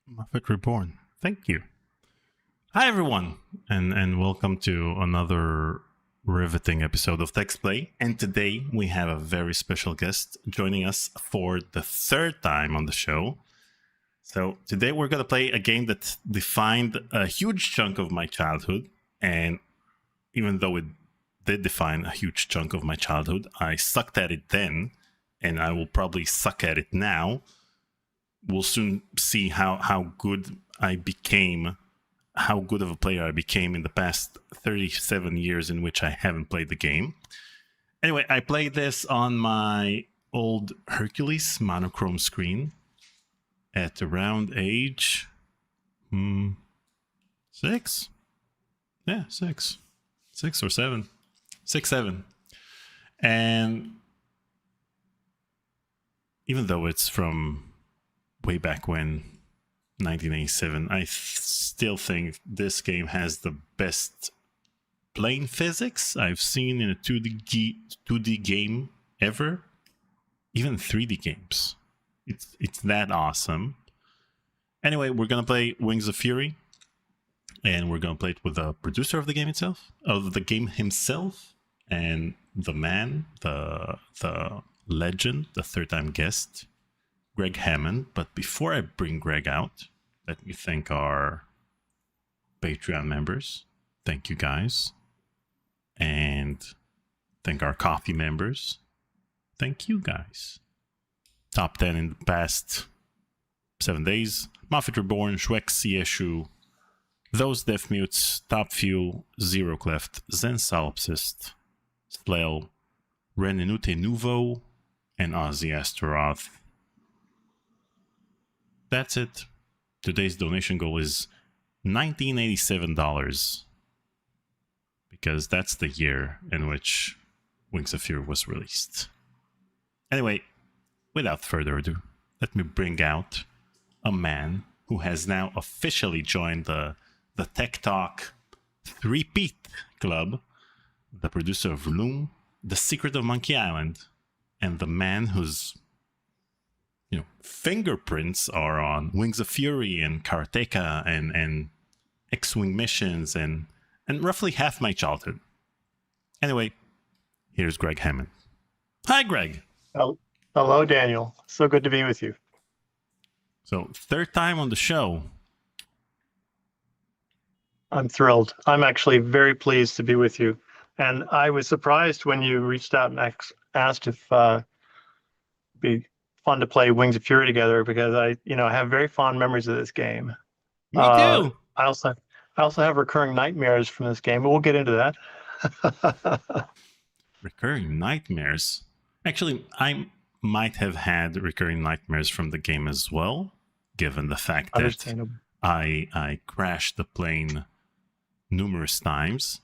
Muffet Reborn. Thank you. Hi, everyone, and welcome to another riveting episode of Text Play. And today we have a very special guest joining us for the third time on the show. So today we're going to play a game that defined a huge chunk of my childhood. And even though it did define a huge chunk of my childhood, I sucked at it then, and I will probably suck at it now. We'll soon see how good I became, how good of a player I became in the past 37 years in which I haven't played the game. Anyway, I played this on my old Hercules monochrome screen at around age 6? Yeah, 6. 6 or 7. 6, 7. And even though it's from way back when, 1987, I still think this game has the best plane physics I've seen in a 2D game ever. Even 3D games. It's that awesome. Anyway, we're gonna play Wings of Fury, and we're gonna play it with the producer of the game itself, of the game himself, and the man, the legend, the third-time guest, Greg Hammond. But before I bring Greg out, let me thank our Patreon members. Thank you, guys. And thank our coffee members. Thank you, guys. Top 10 in the past 7 days. Muffet Reborn, Schweck Sieshu, Those Deaf Mutes, Top Fuel, Zero Cleft, Zen Solipsist, Slail, Renenute Nuvo, and Ozzy Astaroth. That's it. Today's donation goal is $1987, because that's the year in which Wings of Fury was released. Anyway, without further ado, let me bring out a man who has now officially joined the Tech Talk 3-Peat Club, the producer of Loom, The Secret of Monkey Island, and the man whose fingerprints are on Wings of Fury and Karateka and X-Wing missions and roughly half my childhood. Anyway, here's Greg Hammond. Hi, Greg. Hello, Daniel. So good to be with you. So, third time on the show. I'm thrilled. I'm actually very pleased to be with you. And I was surprised when you reached out and asked if it'd be fun to play Wings of Fury together, because I have very fond memories of this game. Me too. I also have recurring nightmares from this game, but we'll get into that. Recurring nightmares? Actually, I might have had recurring nightmares from the game as well, given the fact that I crashed the plane numerous times,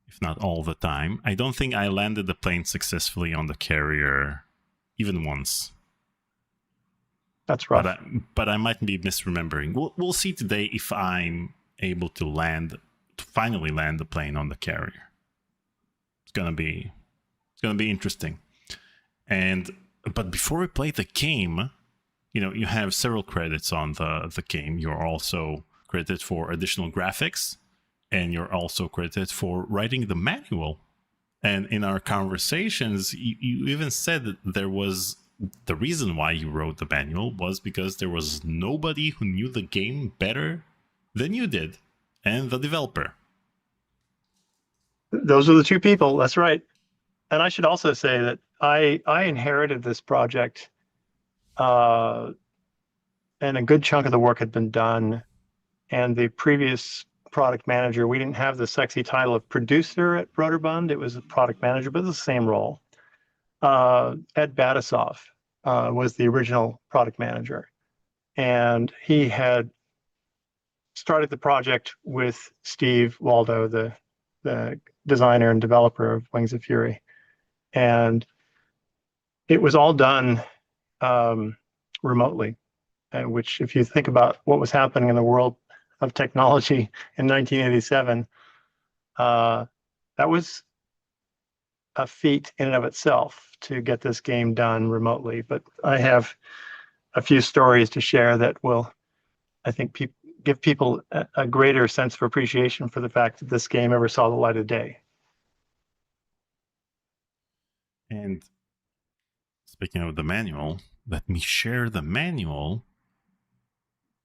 if not all the time. I don't think I landed the plane successfully on the carrier even once. That's rough. But I might be misremembering. We'll see today if I'm able to finally land the plane on the carrier. It's gonna be interesting. But before we play the game, you have several credits on the game. You're also credited for additional graphics, and you're also credited for writing the manual. And in our conversations, you even said that there was the reason why you wrote the manual was because there was nobody who knew the game better than you did, and the developer. Those are the two people. That's right. And I should also say that I inherited this project, and a good chunk of the work had been done. And the previous product manager, we didn't have the sexy title of producer at Broderbund. It was a product manager, but it was the same role. Ed Batisoff was the original product manager, and he had started the project with Steve Waldo, the designer and developer of Wings of Fury, and it was all done remotely. Which, if you think about what was happening in the world of technology in 1987, that was a feat in and of itself to get this game done remotely. But I have a few stories to share that will I think give people a greater sense of appreciation for the fact that this game ever saw the light of day. And speaking of the manual, let me share the manual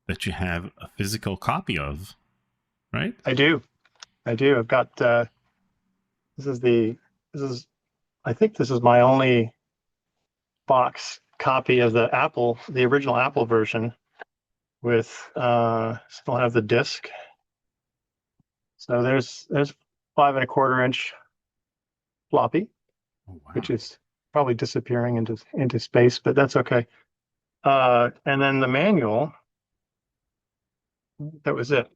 that you have a physical copy of, right? I do. I've got this is the this is I think this is my only box copy of the original Apple version with still have the disc. So there's 5.25 inch floppy, Oh, wow. which is probably disappearing into space, but that's okay. And then the manual, that was it.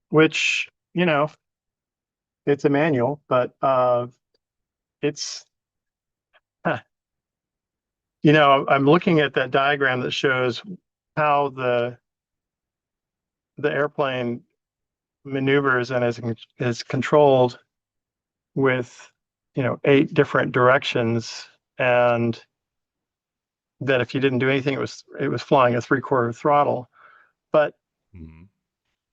Which, it's a manual, but it's I'm looking at that diagram that shows how the airplane maneuvers and is controlled with 8 different directions, and that if you didn't do anything, it was flying a 3/4 throttle. But Mhm.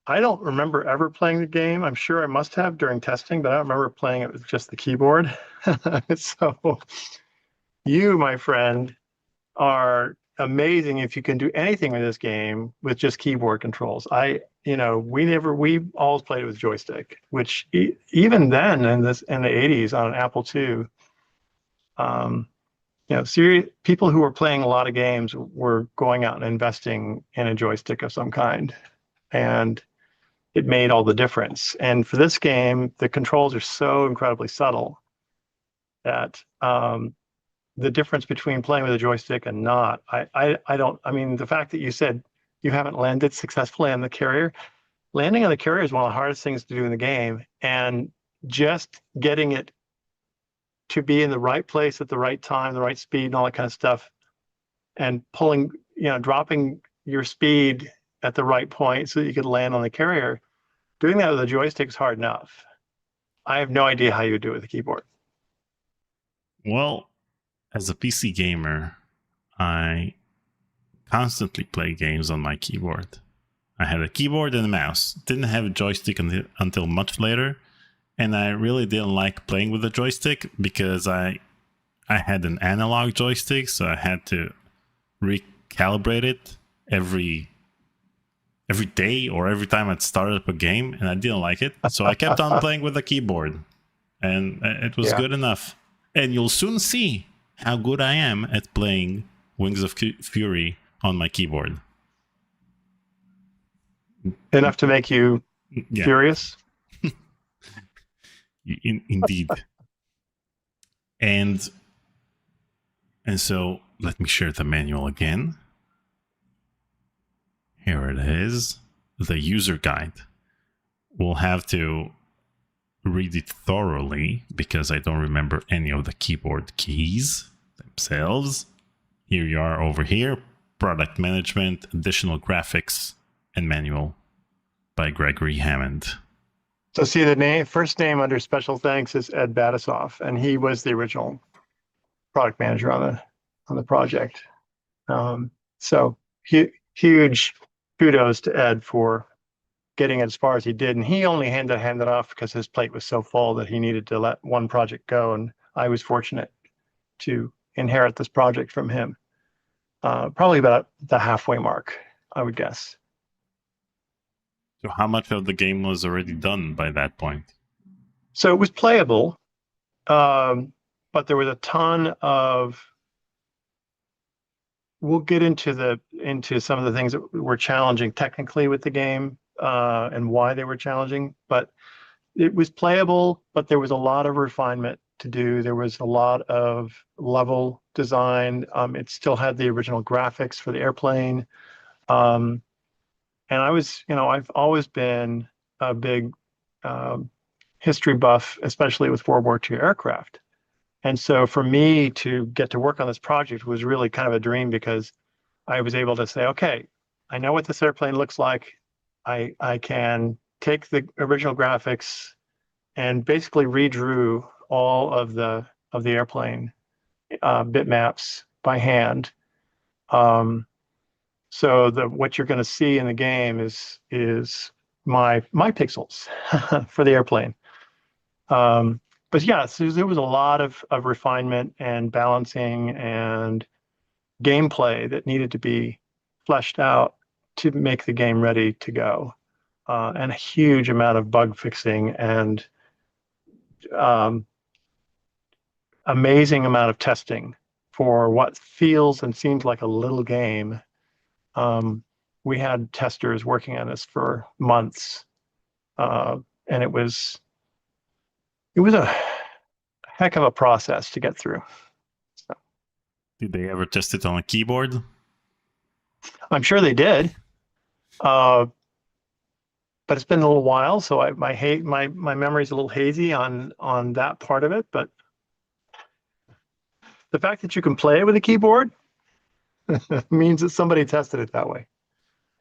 I don't remember ever playing the game. I'm sure I must have during testing, but I don't remember playing it with just the keyboard. So you, my friend, are amazing if you can do anything with this game with just keyboard controls. We always played it with joystick, which even then in the 80s on an Apple II, um, serious people who were playing a lot of games were going out and investing in a joystick of some kind, and it made all the difference. And for this game, the controls are so incredibly subtle that the difference between playing with a joystick and not, I don't, I mean, the fact that you said you haven't landed successfully on the carrier, landing on the carrier is one of the hardest things to do in the game. And just getting it to be in the right place at the right time, the right speed, and all that kind of stuff, and dropping your speed at the right point so that you could land on the carrier, doing that with a joystick is hard enough. I have no idea how you do it with a keyboard. Well, as a PC gamer, I constantly play games on my keyboard. I had a keyboard and a mouse. Didn't have a joystick until much later, and I really didn't like playing with a joystick because I had an analog joystick, so I had to recalibrate it every day or every time I'd started up a game, and I didn't like it. So I kept on playing with a keyboard, and it was Yeah. good enough. And you'll soon see how good I am at playing Wings of Fury on my keyboard. Enough to make you Yeah, furious. indeed. And so let me share the manual again. Here it is, the user guide. We'll have to read it thoroughly because I don't remember any of the keyboard keys themselves. Here you are over here, product management, additional graphics, and manual by Gregory Hammond. So see, first name under special thanks is Ed Batisoff, and he was the original product manager on the project. So huge kudos to Ed for getting it as far as he did. And he only had to hand it off because his plate was so full that he needed to let one project go. And I was fortunate to inherit this project from him. Probably about the halfway mark, I would guess. So how much of the game was already done by that point? So it was playable, but there was a ton of. We'll get into some of the things that were challenging technically with the game, and why they were challenging. But it was playable, but there was a lot of refinement to do. There was a lot of level design. It still had the original graphics for the airplane. And I've always been a big history buff, especially with World War II aircraft. And so for me to get to work on this project was really kind of a dream because I was able to say, okay, I know what this airplane looks like. I can take the original graphics and basically redrew all of the airplane bitmaps by hand. So what you're going to see in the game is my pixels for the airplane. But yeah, so there was a lot of refinement and balancing and gameplay that needed to be fleshed out to make the game ready to go, and a huge amount of bug fixing and um, amazing amount of testing for what feels and seems like a little game. Um, we had testers working on this for months, and it was a heck of a process to get through. So, Did they ever test it on a keyboard? I'm sure they did, uh, but it's been a little while, so my memory's a little hazy on that part of it. But the fact that you can play it with a keyboard means that somebody tested it that way.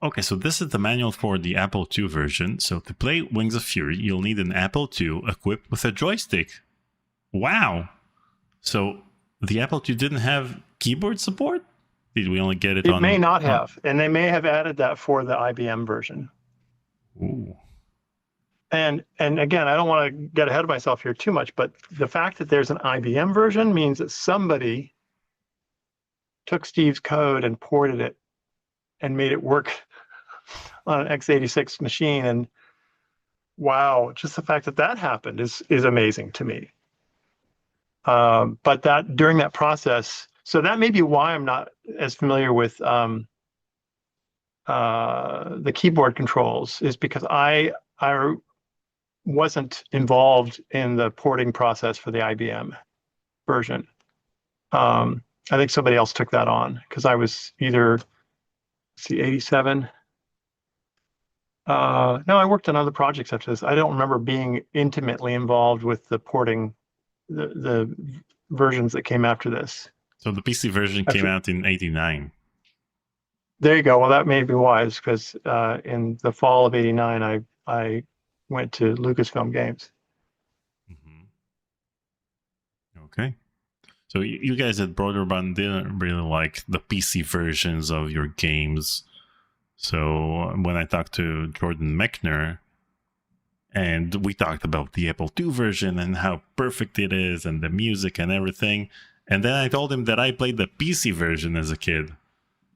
Okay, so this is the manual for the Apple II version. So to play Wings of Fury, you'll need an Apple II equipped with a joystick. Wow. So the Apple II didn't have keyboard support? Did we only get it on... It may not have, and they may have added that for the IBM version. Ooh. And again, I don't want to get ahead of myself here too much, but the fact that there's an IBM version means that somebody took Steve's code and ported it and made it work on an x86 machine. And wow, just the fact that that happened is amazing to me. But that during that process, so that may be why I'm not as familiar with the keyboard controls, is because I wasn't involved in the porting process for the IBM version. I think somebody else took that on because I was either, see, 87. No, I worked on other projects after this. I don't remember being intimately involved with the porting, the versions that came after this. So the PC version came out in 89. There you go. Well, that may be wise because in the fall of 89, I went to Lucasfilm Games. Mm-hmm. Okay. So you guys at Broderbund didn't really like the PC versions of your games. So when I talked to Jordan Mechner, and we talked about the Apple II version and how perfect it is and the music and everything, and then I told him that I played the PC version as a kid.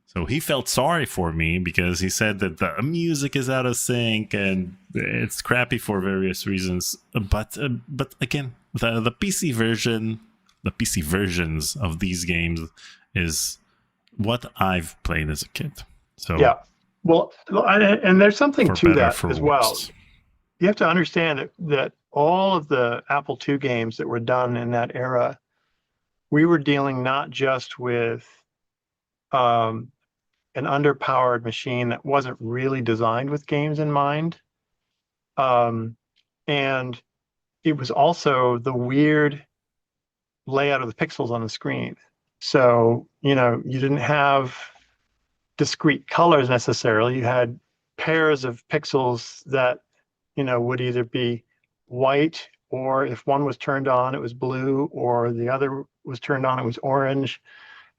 So he felt sorry for me because he said that the music is out of sync and it's crappy for various reasons. But again, the PC version, the PC versions of these games is what I've played as a kid. So yeah, well, and there's something to that as well. Worse. You have to understand that all of the Apple II games that were done in that era, we were dealing not just with an underpowered machine that wasn't really designed with games in mind. And it was also the weird layout of the pixels on the screen. So, you didn't have discrete colors necessarily. You had pairs of pixels that, would either be white, or if one was turned on, it was blue, or the other was turned on, it was orange.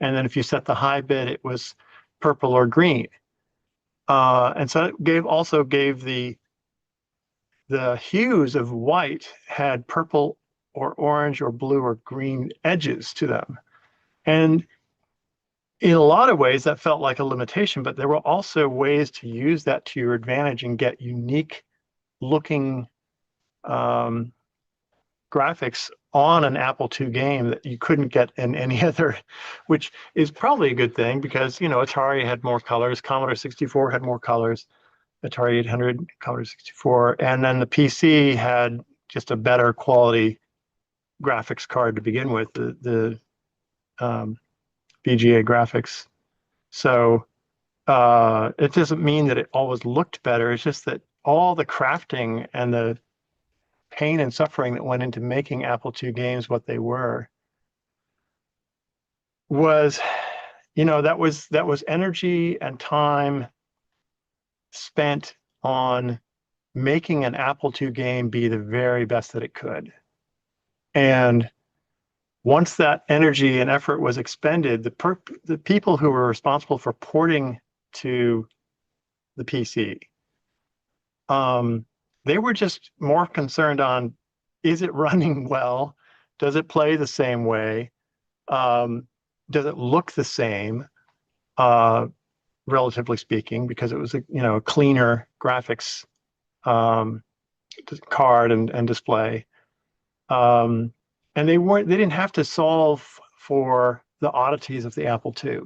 And then if you set the high bit, it was purple or green. And so it also gave the hues of white had purple or orange or blue or green edges to them. And in a lot of ways that felt like a limitation, but there were also ways to use that to your advantage and get unique looking graphics on an Apple II game that you couldn't get in any other, which is probably a good thing because, Atari had more colors, Commodore 64 had more colors, Atari 800, Commodore 64, and then the PC had just a better quality graphics card to begin with, the VGA graphics. So it doesn't mean that it always looked better. It's just that all the crafting and the pain and suffering that went into making Apple II games what they were was, that was energy and time spent on making an Apple II game be the very best that it could. And once that energy and effort was expended, the people who were responsible for porting to the PC. They were just more concerned on, is it running well? Does it play the same way? Does it look the same, relatively speaking, because it was a cleaner graphics card and display. And they didn't have to solve for the oddities of the Apple II.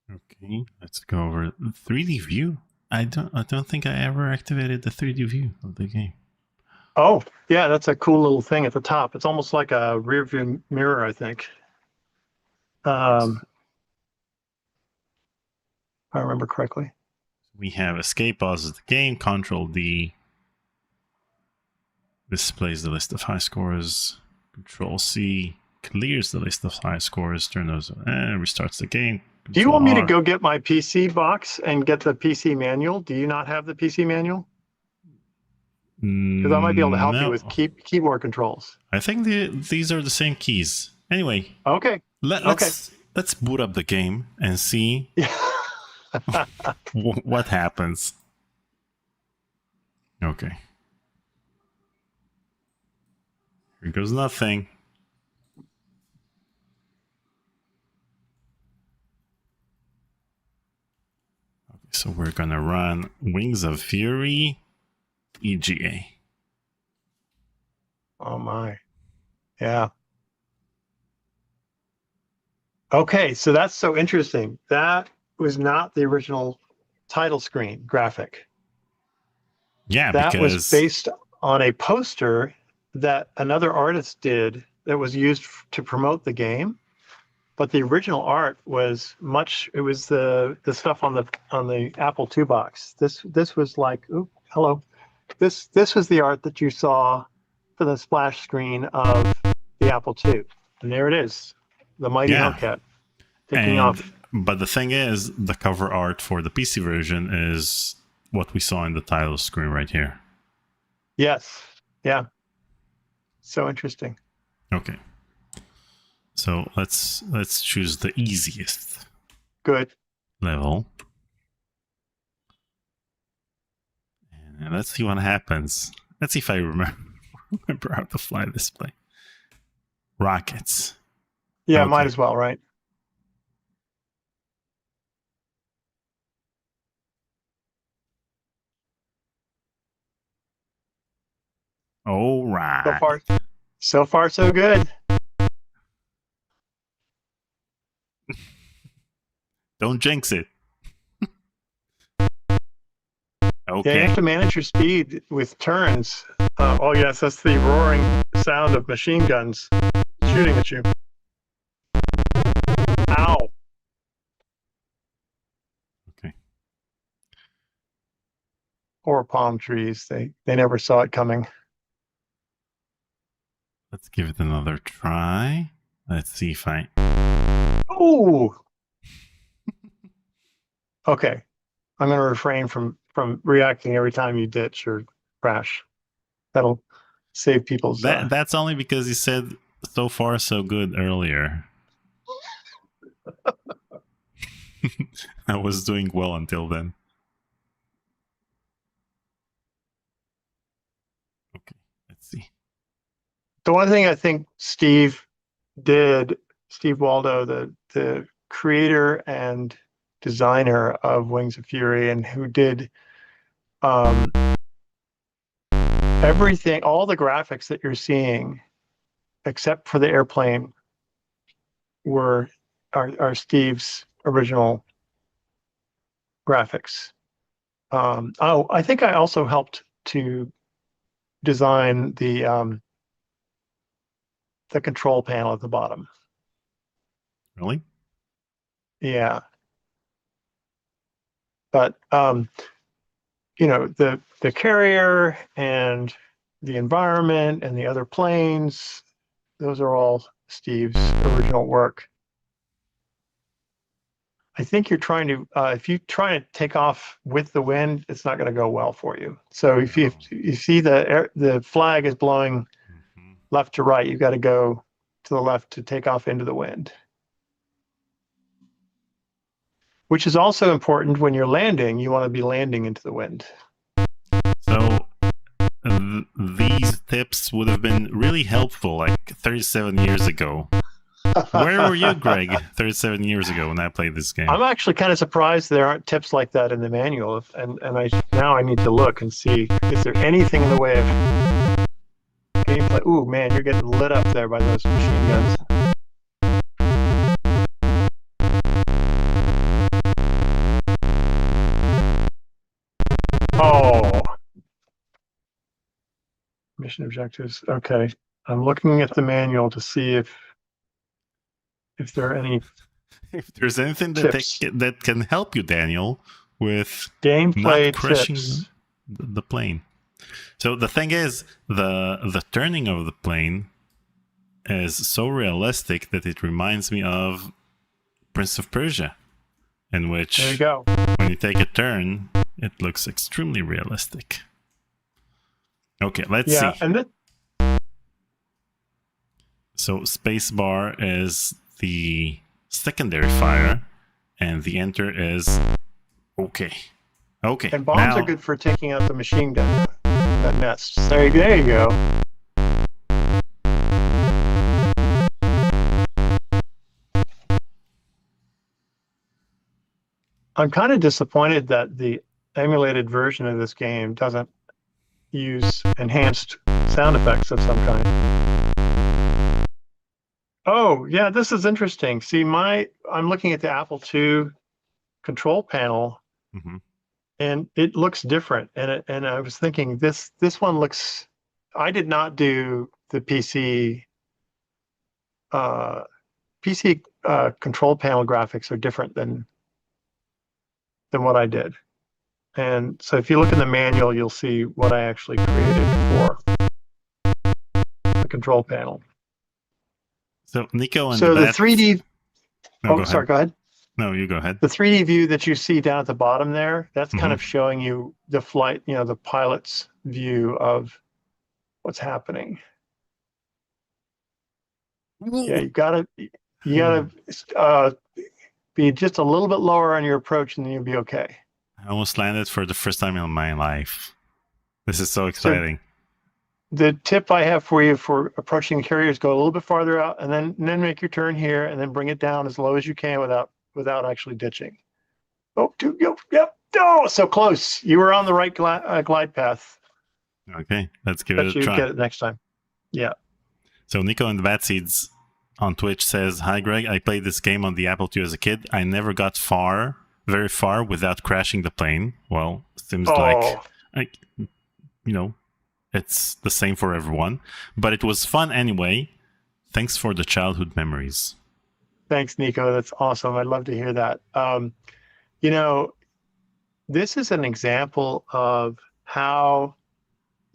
Okay, let's go over 3D view. I don't think I ever activated the 3D view of the game. Oh, yeah, that's a cool little thing at the top. It's almost like a rear view mirror, I think. If I remember correctly. We have escape pauses the game, Control D displays the list of high scores, Control C clears the list of high scores, turn those restarts the game. Do you want me to R. go get my PC box and get the PC manual? Do you not have the PC manual? Because I might be able to help you with keyboard controls. I think these are the same keys. Anyway, okay. Let's boot up the game and see what happens. Okay. Here goes nothing. Okay, so we're gonna run Wings of Fury EGA. Oh my. Yeah. Okay, so that's so interesting. That was not the original title screen graphic. Yeah, that because was based on a poster that another artist did that was used to promote the game. But the original art was it was the stuff on the Apple II box. This was like, oh, hello. This was the art that you saw for the splash screen of the Apple II. And there it is. The mighty Hellcat taking off. But the thing is, the cover art for the PC version is what we saw in the title screen right here. Yes. Yeah. So interesting. Okay. So let's choose the easiest. Good. Level. And let's see what happens. Let's see if I remember how to fly this plane. Rockets. Yeah, okay. Might as well, right? All right. So far, so good. Don't jinx it. Okay. Yeah, you have to manage your speed with turns. Oh, yes, that's the roaring sound of machine guns shooting at you. Ow. Okay. Or palm trees. They never saw it coming. Let's give it another try. Let's see if I... Oh! Okay. I'm going to refrain from reacting every time you ditch or crash. That'll save people's... That's only because you said so far so good earlier. I was doing well until then. Okay, let's see. The one thing I think Steve Waldo, the creator and designer of Wings of Fury, and who did everything, all the graphics that you're seeing, except for the airplane, are Steve's original graphics. I think I also helped to design the control panel at the bottom. Really? Yeah. But the carrier and the environment and the other planes, those are all Steve's original work. I think you're trying to, if you try to take off with the wind, it's not going to go well for you. So if you see the flag is blowing left to right, you've got to go to the left to take off into the wind. which is also important when you're landing. You want to be landing into the wind. So these tips would have been really helpful like 37 years ago. Where were you, Greg, 37 years ago when I played this game? I'm actually kind of surprised there aren't tips like that in the manual, and I need to look and see, is there anything in the way of gameplay? Ooh, man, you're getting lit up there by those machine guns. Oh, mission objectives. Okay, I'm looking at the manual to see if there are any If there's anything tips. that can help you, Daniel, with Gameplay not crushing tips. the plane. So the thing is, the turning of the plane is so realistic that it reminds me of Prince of Persia, in which There you go. when you take a turn, it looks extremely realistic. Okay, let's see. And then So spacebar is the secondary fire, and the enter is okay. Okay. and bombs now, are good for taking out the machine gun that nests. There you go. I'm kind of disappointed that the emulated version of this game doesn't use enhanced sound effects of some kind. Oh, yeah, this is interesting. See, I'm looking at the Apple II control panel, Mhm. and it looks different. And I was thinking this one looks. I did not do the PC. PC control panel graphics are different than what I did. And so if you look in the manual, you'll see what I actually created for the control panel. So Nico and So the Bats. 3D. No, Sorry, go ahead. No, you go ahead. The 3D view that you see down at the bottom there, that's kind Mhm. of showing you the flight, the pilot's view of what's happening. Yeah, you gotta be just a little bit lower on your approach, and then you'll be okay. I almost landed for the first time in my life. This is so So exciting. the tip I have for you for approaching the carrier is go a little bit farther out, and then make your turn here, and then bring it down as low as you can without actually ditching. Oh, yep. Oh, so close. You were on the right glide path. Okay, let's give Bet it a you try. get it next time. Yeah. So Nico and the Bad Seeds on Twitch says, "Hi Greg, I played this game on the Apple II as a kid. I never got very far without crashing the plane." Well, seems like it's the same for everyone, but it was fun anyway. Thanks for the childhood memories. Thanks, Nico. That's awesome. I'd love to hear that. This is an example of how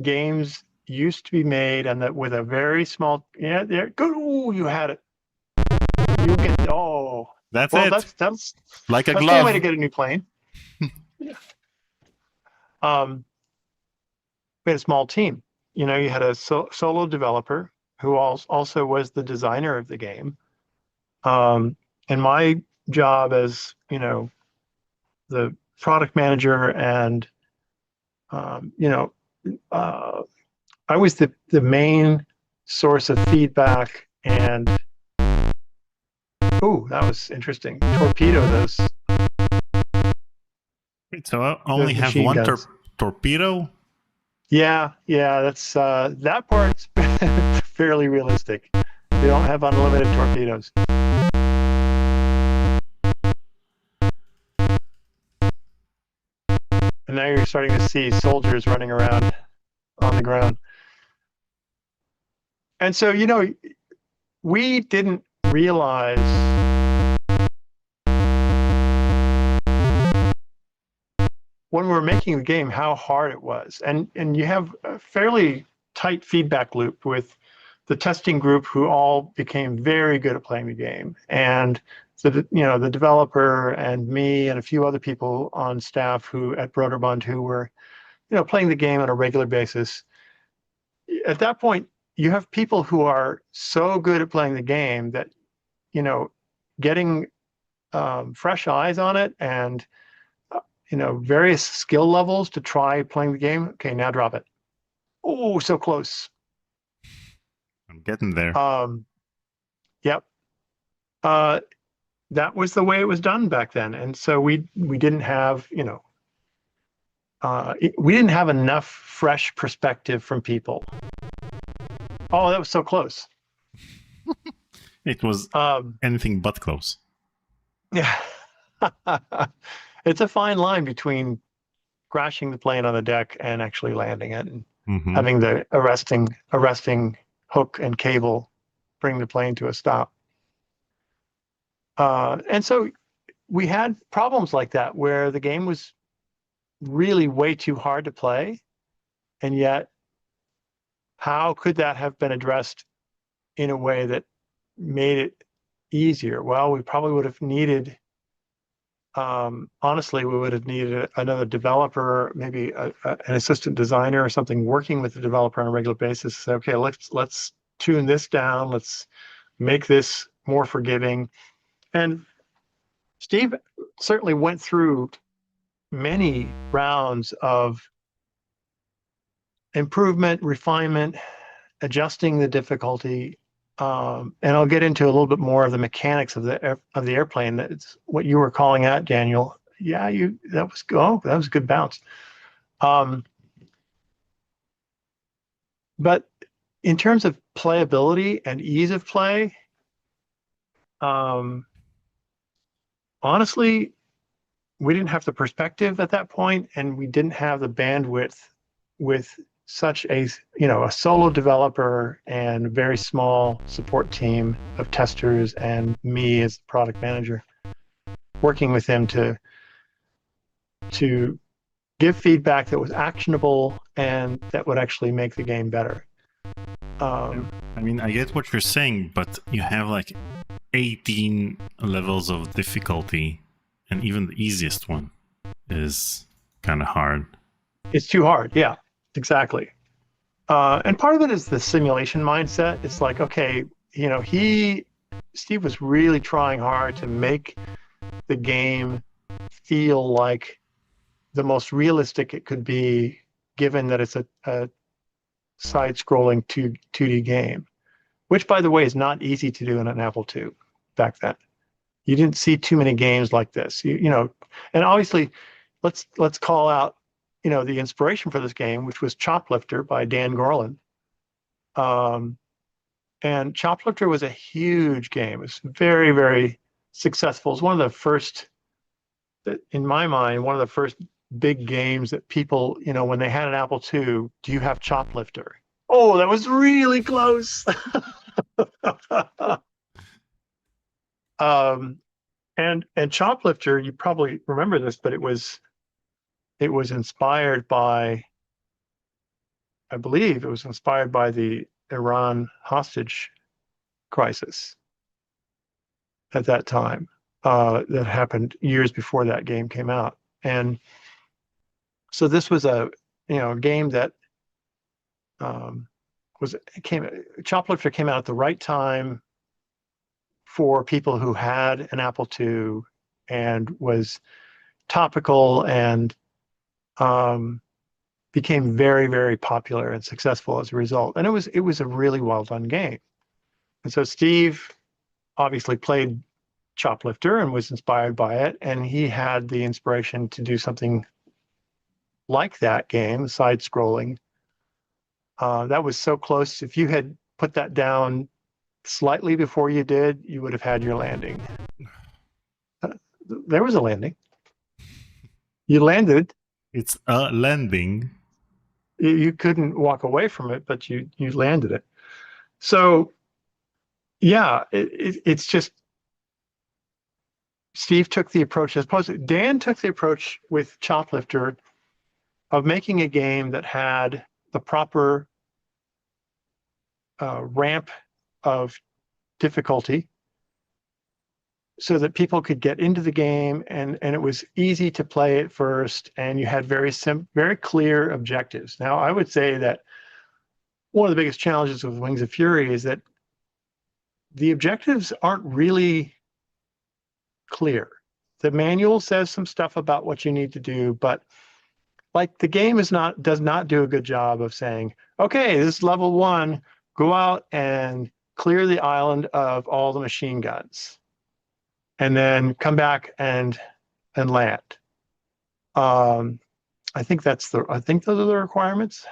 games used to be made, and that with a very small. Yeah, there. Good. Ooh, you had it. You get. Oh, That's well, it. that's Like a one glove. way to get a new plane. Yeah. We had a small team. You had a solo developer who also was the designer of the game. And my job as, the product manager and, I was the main source of feedback. And, oh, that was interesting. Torpedo those Wait, so I only have machine one guns. torpedo? Yeah, that's that part's fairly realistic. They don't have unlimited torpedoes. And now you're starting to see soldiers running around on the ground. And so, we didn't realize when we were making the game how hard it was. And you have a fairly tight feedback loop with the testing group, who all became very good at playing the game. And the developer and me and a few other people on staff at Broderbund who were, playing the game on a regular basis. At that point, you have people who are so good at playing the game that, getting fresh eyes on it and various skill levels to try playing the game. Okay, now drop it. Oh, so close. I'm getting there. Yep. That was the way it was done back then, and so we didn't have we didn't have enough fresh perspective from people. Oh, that was so close. It was anything but close. Yeah. It's a fine line between crashing the plane on the deck and actually landing it and having the arresting hook and cable bring the plane to a stop. And so we had problems like that where the game was really way too hard to play. And yet, how could that have been addressed in a way that made it easier? Well, we probably would have needed, honestly, we would have needed another developer, maybe an assistant designer or something working with the developer on a regular basis. Say, okay, let's tune this down. Let's make this more forgiving. And Steve certainly went through many rounds of improvement, refinement, adjusting the difficulty. And I'll get into a little bit more of the mechanics of the airplane. That's what you were calling out, Daniel. Yeah, that was a good bounce. But in terms of playability and ease of play, honestly, we didn't have the perspective at that point, and we didn't have the bandwidth with such a solo developer and very small support team of testers and me as the product manager working with him to give feedback that was actionable and that would actually make the game better. I mean, I get what you're saying, but you have like 18 levels of difficulty, and even the easiest one is kind of hard. It's too hard, yeah, exactly. And part of it is the simulation mindset. It's like, okay, Steve was really trying hard to make the game feel like the most realistic it could be, given that it's a side-scrolling 2D game, which, by the way, is not easy to do in an Apple II back then. You didn't see too many games like this, and obviously, let's call out, the inspiration for this game, which was Choplifter by Dan Gorlin. And Choplifter was a huge game. It was very, very successful. It's one of the first, in my mind, one of the first big games that people, when they had an Apple II, do you have Choplifter? Oh, that was really close. And Choplifter, you probably remember this, but it was inspired by, I believe it was inspired by the Iran hostage crisis at that time, that happened years before that game came out. And so this was a game that Choplifter came out at the right time for people who had an Apple II and was topical and became very, very popular and successful as a result. And it was a really well done game. And so Steve obviously played Choplifter and was inspired by it, and he had the inspiration to do something like that game, side-scrolling. That was so close. If you had put that down slightly before you did, you would have had your landing. There was a landing. You landed. It's a landing. You couldn't walk away from it, but you landed it. So, yeah, it's just Steve took the approach, as opposed to Dan took the approach with Choplifter of making a game that had the proper ramp of difficulty so that people could get into the game, and it was easy to play at first, and you had very clear objectives. Now, I would say that one of the biggest challenges with Wings of Fury is that the objectives aren't really clear. The manual says some stuff about what you need to do, but like the game does not do a good job of saying, okay, this is level 1, go out and clear the island of all the machine guns, and then come back and land. I think those are the requirements.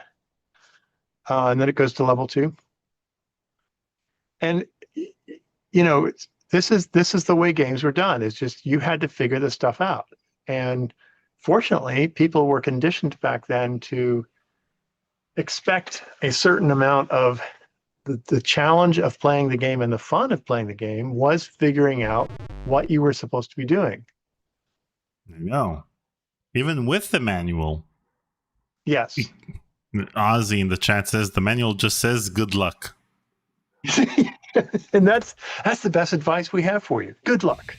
And then it goes to level 2. And this is the way games were done. It's just you had to figure this stuff out. And fortunately, people were conditioned back then to expect a certain amount of the challenge of playing the game, and the fun of playing the game was figuring out what you were supposed to be doing. No. Even with the manual. Yes. Ozzy in the chat says the manual just says good luck. And that's the best advice we have for you. Good luck.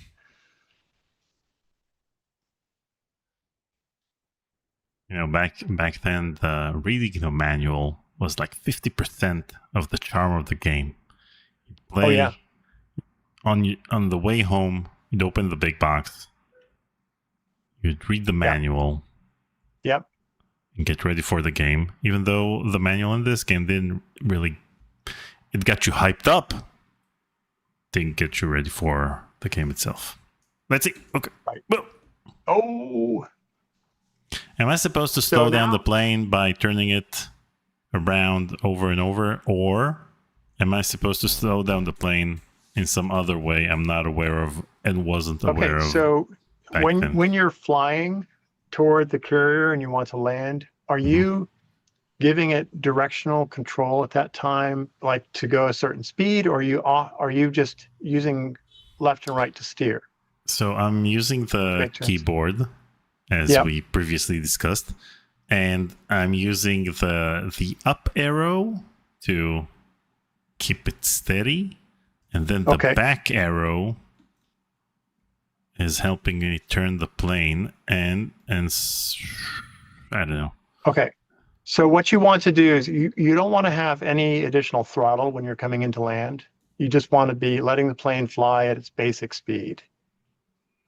Back then, the reading the manual was like 50% of the charm of the game. You'd play on the way home, you'd open the big box, you'd read the manual. Yep. And get ready for the game. Even though the manual in this game didn't really, it got you hyped up, didn't get you ready for the game itself. Let's see. Okay. Right. Well. Oh. Am I supposed to slow down the plane by turning it around over and over, or am I supposed to slow down the plane in some other way I'm not aware of and wasn't aware of? So when you're flying toward the carrier and you want to land, are you giving it directional control at that time, like to go a certain speed, or are you just using left and right to steer? So I'm using the keyboard, as we previously discussed, and I'm using the up arrow to keep it steady, and then the back arrow is helping me turn the plane, and I don't know. Okay. So what you want to do is you don't want to have any additional throttle when you're coming into land. You just want to be letting the plane fly at its basic speed.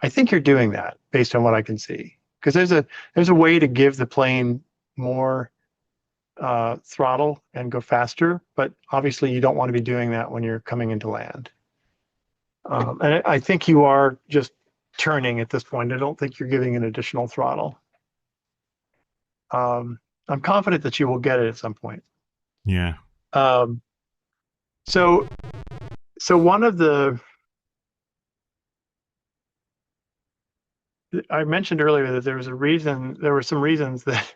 I think you're doing that based on what I can see, because there's a way to give the plane more throttle and go faster, but obviously you don't want to be doing that when you're coming into land. And I think you are just turning at this point. I don't think you're giving an additional throttle. I'm confident that you will get it at some point. Yeah. So one of I mentioned earlier that there were some reasons that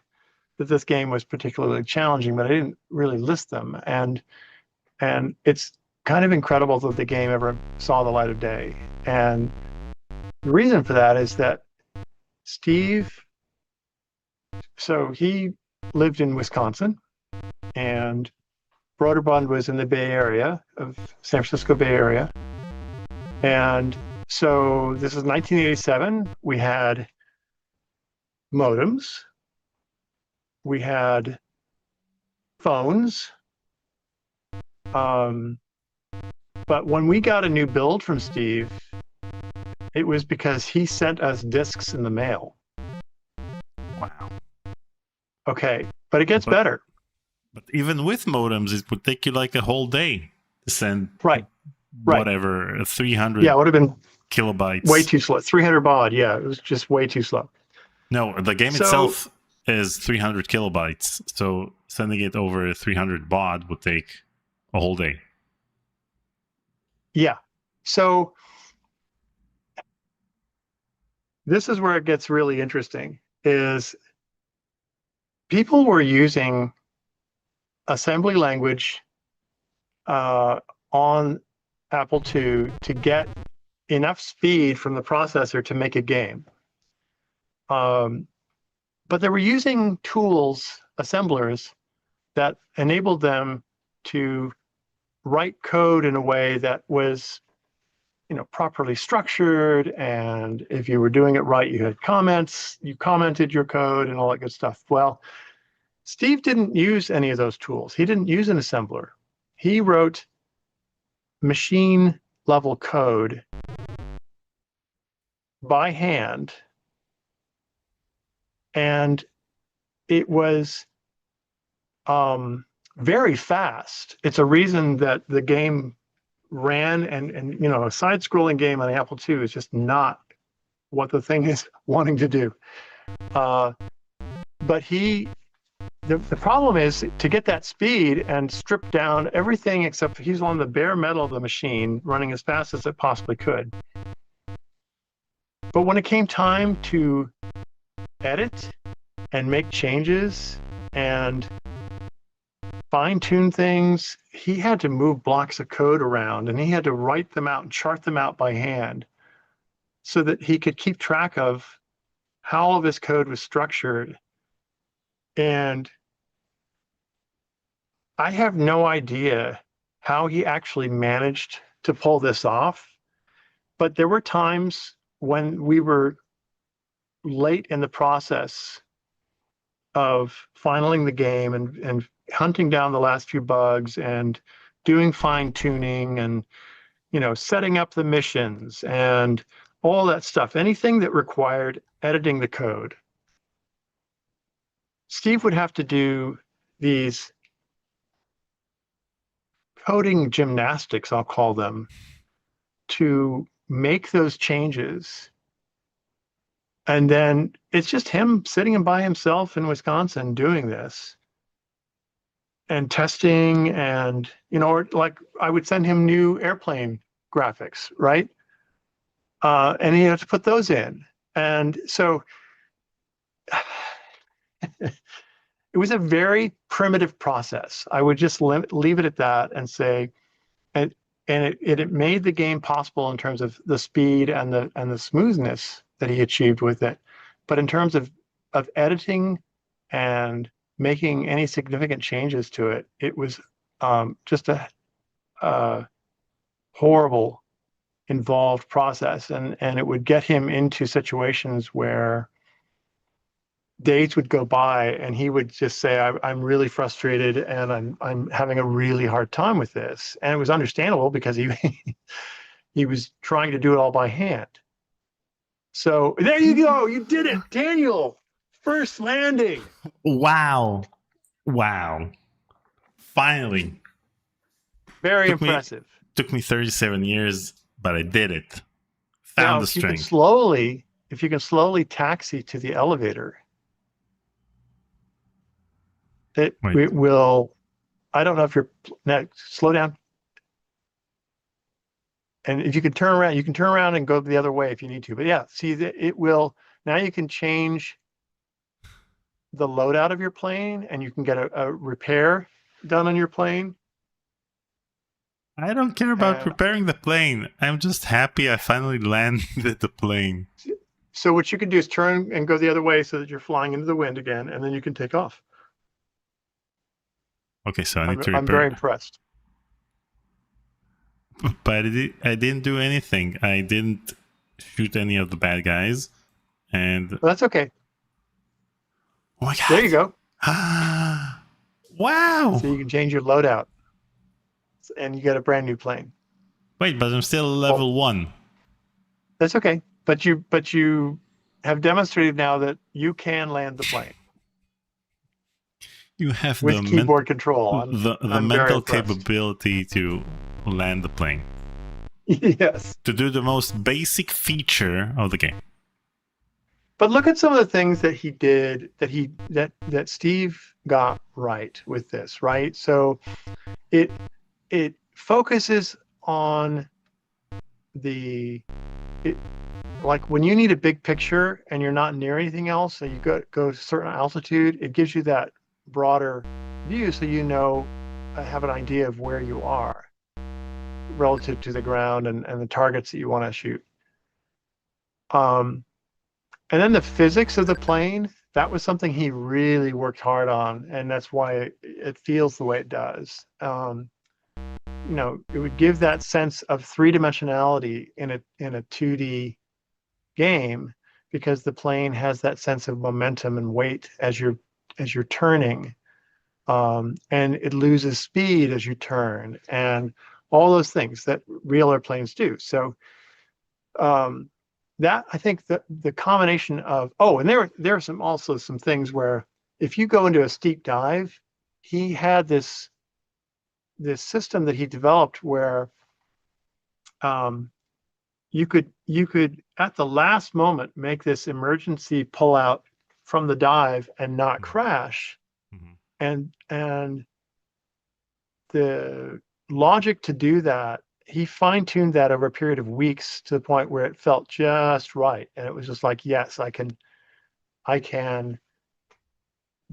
this game was particularly challenging, but I didn't really list them. And it's kind of incredible that the game ever saw the light of day. And the reason for that is that Steve, so he lived in Wisconsin, and Broderbund was in the Bay Area of San Francisco Bay Area. And so this is 1987. We had modems. We had phones. But when we got a new build from Steve, it was because he sent us discs in the mail. Wow. Okay, but it gets better. But even with modems, it would take you like a whole day to send whatever, 300 it would have been kilobytes. Way too slow. 300 baud, yeah, it was just way too slow. No, the game itself is 300 kilobytes, so sending it over 300 baud would take a whole day. Yeah, so this is where it gets really interesting, is people were using assembly language on Apple II to get enough speed from the processor to make a game. But they were using tools, assemblers, that enabled them to write code in a way that was, properly structured. And if you were doing it right, you had comments, you commented your code and all that good stuff. Well, Steve didn't use any of those tools. He didn't use an assembler. He wrote machine level code by hand, and it was very fast. It's a reason that the game ran, and you know, a side-scrolling game on the Apple II is just not what the thing is wanting to do. But the problem is to get that speed and strip down everything except he's on the bare metal of the machine running as fast as it possibly could. But when it came time to edit and make changes and fine-tune things, he had to move blocks of code around, and he had to write them out and chart them out by hand so that he could keep track of how all of his code was structured. And I have no idea how he actually managed to pull this off, but there were times when we were late in the process of finaling the game and hunting down the last few bugs and doing fine tuning and, you know, setting up the missions and all that stuff, anything that required editing the code. Steve would have to do these coding gymnastics, I'll call them, to make those changes. And then it's just him sitting by himself in Wisconsin doing this and testing, and, you know, like I would send him new airplane graphics, right? And he had to put those in. And so it was a very primitive process. I would just leave it at that and say, and it made the game possible in terms of the speed and the smoothness that he achieved with it. But in terms of editing and making any significant changes to it, it was just a horrible, involved process, and it would get him into situations where days would go by and he would just say, I'm really frustrated and I'm having a really hard time with this. And it was understandable because he was trying to do it all by hand. So there you go. You did it, Daniel. First landing. Wow. Finally. Very impressive. Took me 37 years, but I did it. Found the strength. If you can slowly taxi to the elevator, it will. I don't know if you're now. Slow down. And if you can turn around, you can turn around and go the other way if you need to. But yeah, see that it will. Now you can change the loadout of your plane, and you can get a repair done on your plane. I don't care about repairing the plane. I'm just happy I finally landed the plane. So what you can do is turn and go the other way so that you're flying into the wind again, and then you can take off. Okay, so I need to repair. I'm very impressed. But I didn't do anything. I didn't shoot any of the bad guys. And well, that's okay. Oh my god. There you go. Wow. So you can change your loadout. And you get a brand new plane. Wait, but I'm still level 1. That's okay. But you have demonstrated now that you can land the plane. You have with the keyboard control. I'm mental capability to land the plane. Yes. To do the most basic feature of the game. But look at some of the things that he did that Steve got right with this, right? So it focuses on like when you need a big picture and you're not near anything else, so you go to a certain altitude, it gives you that broader view, so you know, have an idea of where you are relative to the ground and the targets that you want to shoot. And then the physics of the plane, that was something he really worked hard on, and that's why it feels the way it does. You know, it would give that sense of three-dimensionality in a 2D game, because the plane has that sense of momentum and weight as you're turning, and it loses speed as you turn, and all those things that real airplanes do. So that I think the combination of and there are some things where if you go into a steep dive, he had this system that he developed where um, you could at the last moment make this emergency pull out from the dive and not crash, Mm-hmm. and the logic to do that, he fine-tuned that over a period of weeks to the point where it felt just right, and it was just like, yes, I can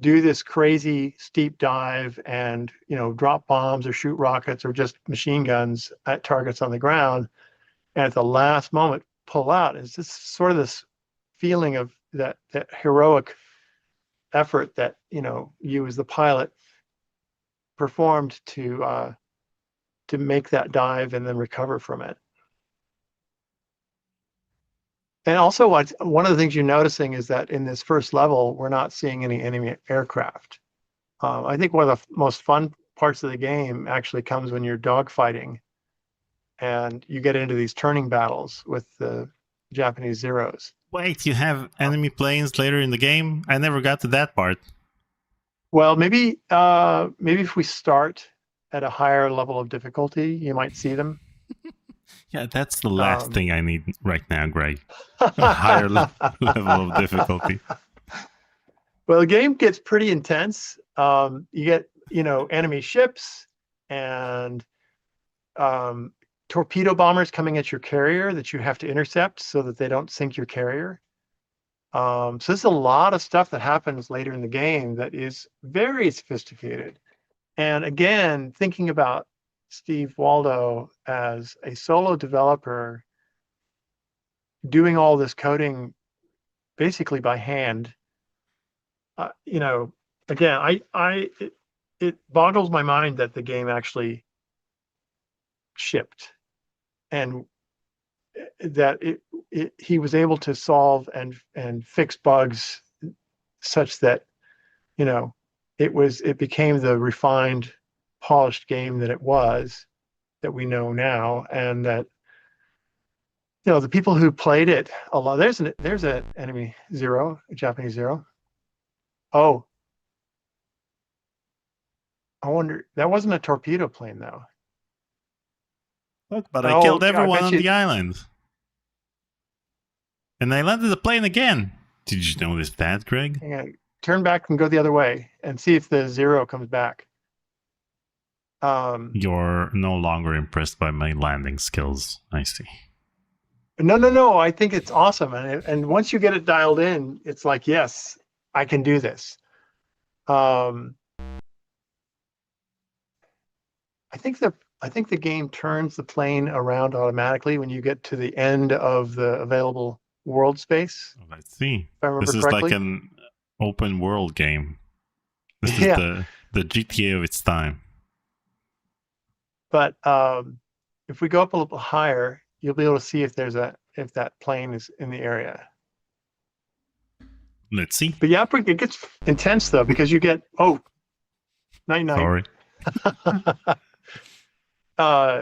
do this crazy steep dive and drop bombs or shoot rockets or just machine guns at targets on the ground, and at the last moment pull out. It's just sort of this feeling of that heroic effort that you as the pilot performed to make that dive and then recover from it. And also, one of the things you're noticing is that in this first level, we're not seeing any enemy aircraft. I think one of the most fun parts of the game actually comes when you're dogfighting and you get into these turning battles with the Japanese Zeros. Wait, you have enemy planes later in the game? I never got to that part. Well, maybe if we start at a higher level of difficulty, you might see them. Yeah, that's the last thing I need right now, Greg. A higher level of difficulty. Well, the game gets pretty intense. You get, enemy ships and torpedo bombers coming at your carrier that you have to intercept so that they don't sink your carrier. So there's a lot of stuff that happens later in the game that is very sophisticated. And again, thinking about Steve Waldo as a solo developer doing all this coding basically by hand, again, it boggles my mind that the game actually shipped and that he was able to solve and fix bugs such that it became the refined, polished game that it was, that we know now, and that the people who played it a lot. There's an enemy Zero, a Japanese Zero. Oh, I wonder, that wasn't a torpedo plane though. Look, but I killed everyone on you, the island. And I landed the plane again. Did you notice that, Greg? hang on, turn back and go the other way and see if the Zero comes back. You're no longer impressed by my landing skills, I see. No. I think it's awesome, and once you get it dialed in, it's like, yes, I can do this. I think the game turns the plane around automatically when you get to the end of the available world space. Oh, I see. If I remember This is correctly. like an open world game. This is the GTA of its time. But if we go up a little higher, you'll be able to see if that plane is in the area. Let's see. But yeah, it gets intense though, because you get night. Sorry.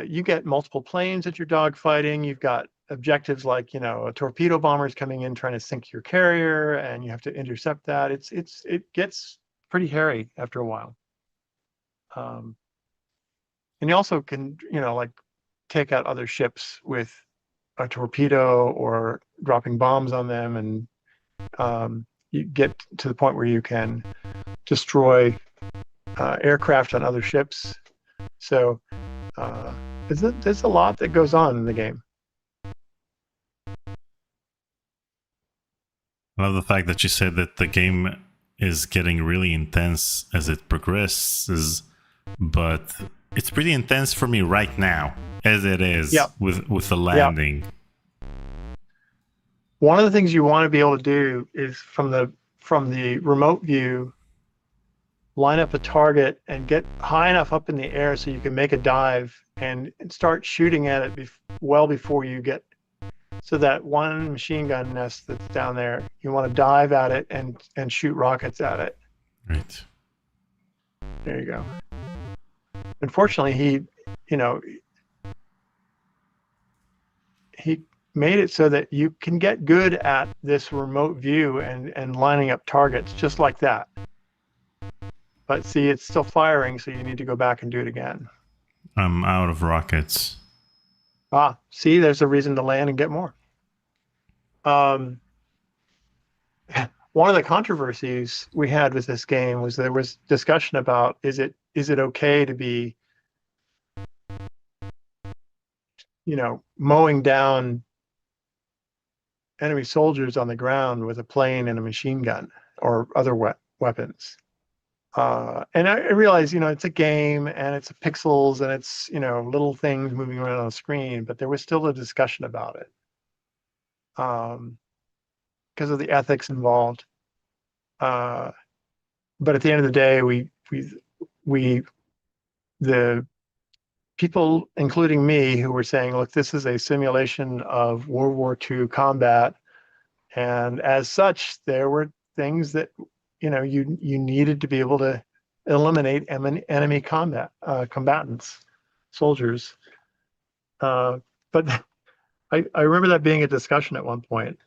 You get multiple planes that you're dogfighting. You've got objectives like a torpedo bomber's coming in trying to sink your carrier, and you have to intercept that. It gets pretty hairy after a while. And you also can like take out other ships with a torpedo or dropping bombs on them, and you get to the point where you can destroy aircraft on other ships. So there's a lot that goes on in the game. I love the fact that you said that the game is getting really intense as it progresses, but it's pretty intense for me right now, as it is with the landing. Yep. One of the things you want to be able to do is from the remote view, line up a target and get high enough up in the air so you can make a dive and start shooting at it well before you get. So that one machine gun nest that's down there, you want to dive at it and shoot rockets at it. Right. There you go. Unfortunately, he made it so that you can get good at this remote view and lining up targets just like that. But see, it's still firing, so you need to go back and do it again. I'm out of rockets. Ah, see, there's a reason to land and get more. Um, one of the controversies we had with this game was there was discussion about is it okay to be, mowing down enemy soldiers on the ground with a plane and a machine gun or other weapons. And I realize, it's a game and it's pixels and it's, little things moving around on the screen, but there was still a discussion about it because of the ethics involved. But at the end of the day, the people, including me, who were saying, look, this is a simulation of World War II combat. And as such, there were things that, you needed to be able to eliminate enemy combatants, soldiers. But I remember that being a discussion at one point.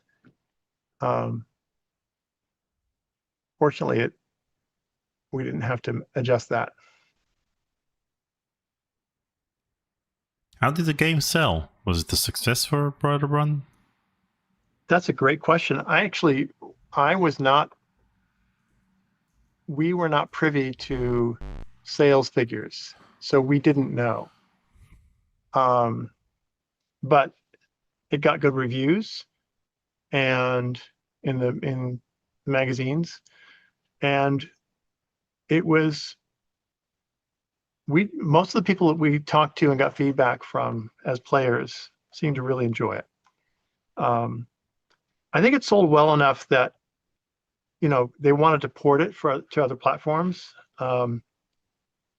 Fortunately, we didn't have to adjust that. How did the game sell? Was it a success for Brother Run? That's a great question. We were not privy to sales figures, so we didn't know. But it got good reviews and in the magazines, and most of the people that we talked to and got feedback from as players seemed to really enjoy it. I think it sold well enough that they wanted to port it to other platforms.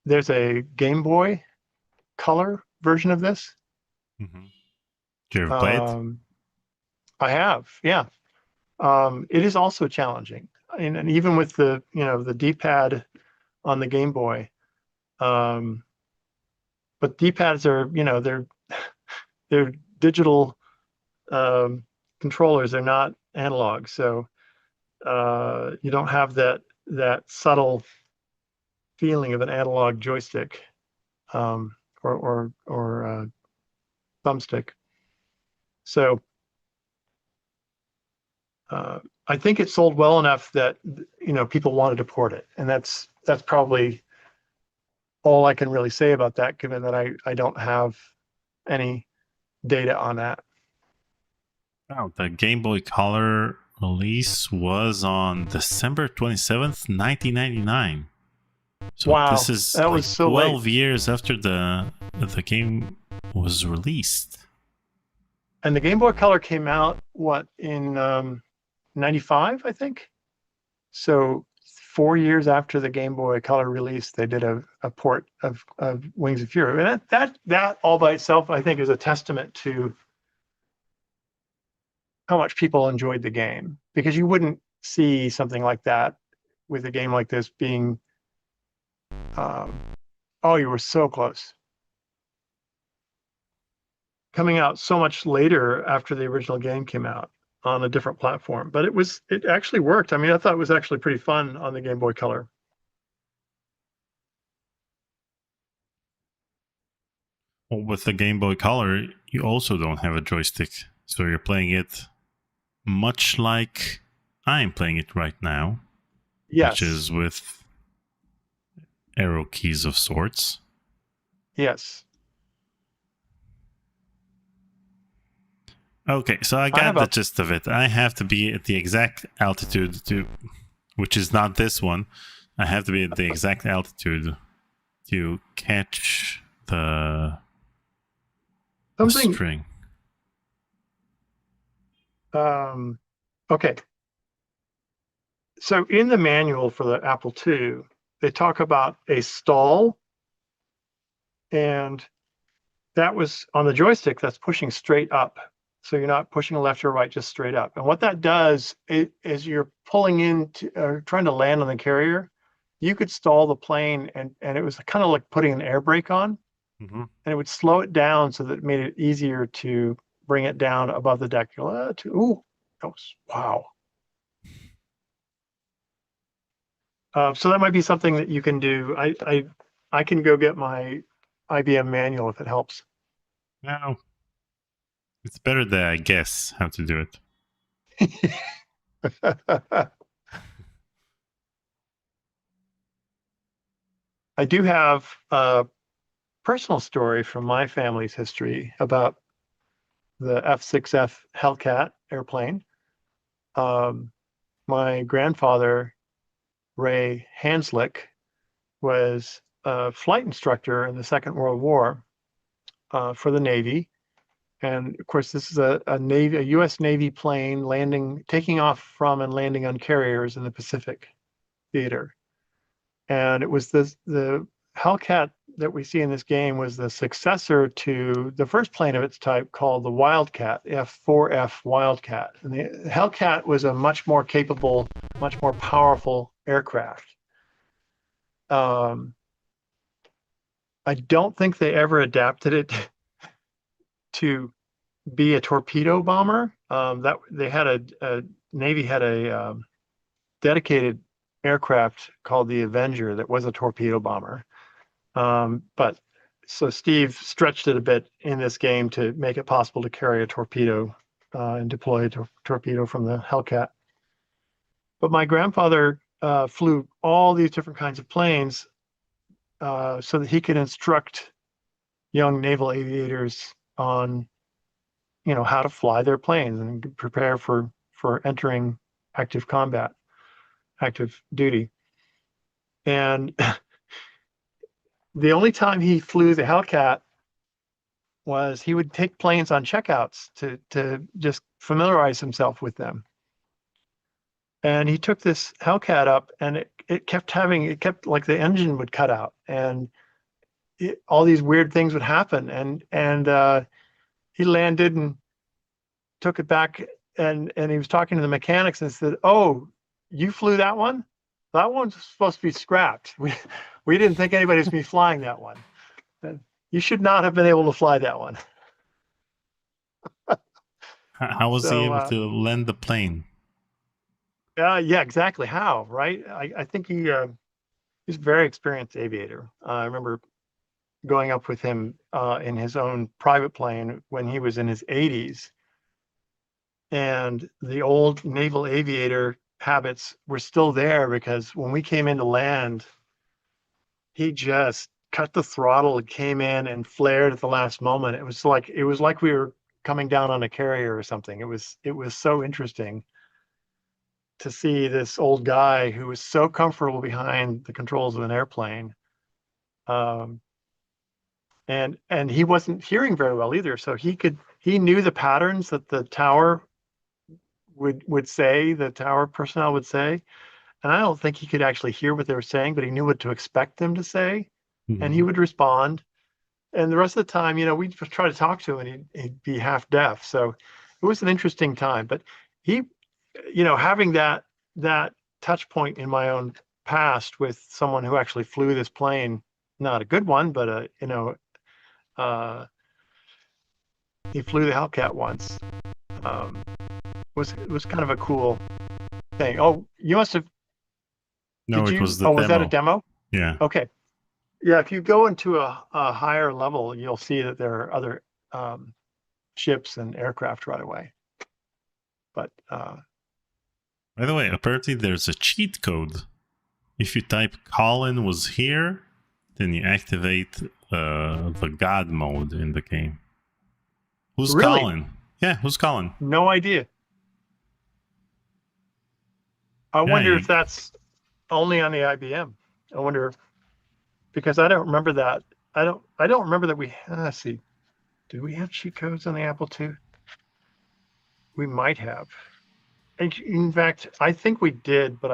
There's a Game Boy Color version of this. Mm-hmm. Did you ever play it? I have, yeah. It is also challenging, and even with the D-pad on the Game Boy, but D-pads are they're digital controllers. They're not analog, so you don't have that subtle feeling of an analog joystick or thumbstick. So I think it sold well enough that people wanted to port it, and that's probably all I can really say about that, given that I don't have any data on that. Oh, the Game Boy Color release was on December 27th, 1999. So Wow, this is that like was so 12 late. years after the game was released. And the Game Boy Color came out in 95, I think. So 4 years after the Game Boy Color release, they did a port of Wings of Fury. And that all by itself, I think, is a testament to how much people enjoyed the game, because you wouldn't see something like that with a game like this being, oh, you were so close. Coming out so much later after the original game came out on a different platform, but it actually worked. I mean, I thought it was actually pretty fun on the Game Boy Color. Well, with the Game Boy Color, you also don't have a joystick, so you're playing it much like I'm playing it right now, Yes. which is with arrow keys of sorts. Yes. Okay, so I got the gist of it. I have to be at the exact altitude which is not this one. I have to be at the exact altitude to catch the string. Okay. So in the manual for the Apple II, they talk about a stall, and that was on the joystick, that's pushing straight up. So you're not pushing left or right, just straight up. And what that does is you're pulling into or trying to land on the carrier, you could stall the plane, and it was kind of like putting an air brake on, mm-hmm. and it would slow it down so that it made it easier to bring it down above the deck. Ooh, that was wow. So that might be something that you can do. I can go get my IBM manual if it helps. No, it's better that I guess how to do it. I do have a personal story from my family's history about the F-6F Hellcat airplane. My grandfather, Ray Hanslick, was a flight instructor in the Second World War for the Navy. And of course, this is a U.S. Navy plane taking off from and landing on carriers in the Pacific theater. And it was the Hellcat that we see in this game was the successor to the first plane of its type called the Wildcat, F-4F Wildcat. And the Hellcat was a much more capable, much more powerful aircraft. I don't think they ever adapted it to be a torpedo bomber. That they had a Navy had a dedicated aircraft called the Avenger that was a torpedo bomber. But so Steve stretched it a bit in this game to make it possible to carry a torpedo and deploy a torpedo from the Hellcat. But my grandfather flew all these different kinds of planes so that he could instruct young naval aviators on, how to fly their planes and prepare for entering active combat, active duty. And the only time he flew the Hellcat was he would take planes on checkouts to just familiarize himself with them. And he took this Hellcat up, and it kept like the engine would cut out, and all these weird things would happen. And he landed and took it back, and he was talking to the mechanics and said, "Oh, you flew that one? That one's supposed to be scrapped. We didn't think anybody was going to be flying that one. You should not have been able to fly that one." How was he So, able to land the plane? yeah, exactly. How, right? I think he's a very experienced aviator. I remember going up with him in his own private plane when he was in his 80s. And the old naval aviator habits were still there, because when we came into land, he just cut the throttle and came in and flared at the last moment. It was like we were coming down on a carrier or something. It was so interesting to see this old guy who was so comfortable behind the controls of an airplane. And he wasn't hearing very well either. So he knew the patterns that the tower would say, the tower personnel would say. And I don't think he could actually hear what they were saying, but he knew what to expect them to say. Mm-hmm. And he would respond. And the rest of the time, we'd try to talk to him, and he'd be half deaf. So it was an interesting time. But he, having that touch point in my own past with someone who actually flew this plane, not a good one, but he flew the Hellcat once. Was kind of a cool thing. Oh, you must have. No, Did it you? was the Oh, demo. was that a demo? Yeah. Okay. Yeah, if you go into a higher level, you'll see that there are other ships and aircraft right away. But by the way, apparently there's a cheat code. If you type "Colin was here," then you activate the God mode in the game. Who's really? Colin? Yeah, who's Colin? No idea. I wonder if that's only on the IBM. I wonder, because I don't remember that. I don't remember that we. Let's see. Did we have cheat codes on the Apple II? We might have. In fact, I think we did, but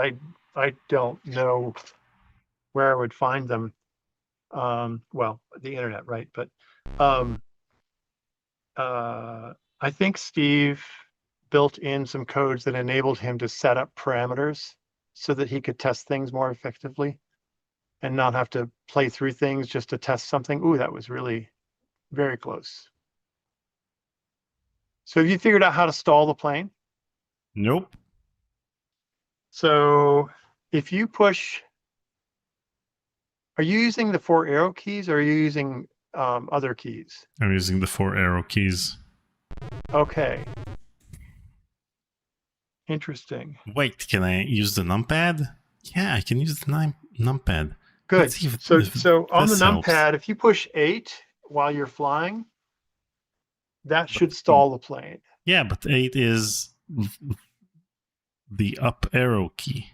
I don't know where I would find them. Well, the internet, right? But I think Steve built in some codes that enabled him to set up parameters so that he could test things more effectively and not have to play through things just to test something. Ooh, that was really very close. So have you figured out how to stall the plane? Nope. So if you push, are you using the 4 arrow keys or are you using other keys? I'm using the 4 arrow keys. Okay. Interesting. Wait, can I use the numpad? Yeah, I can use the numpad. Good. Let's see So on the this helps. numpad, if you push 8 while you're flying, that should stall the plane. Yeah, but 8 is the up arrow key.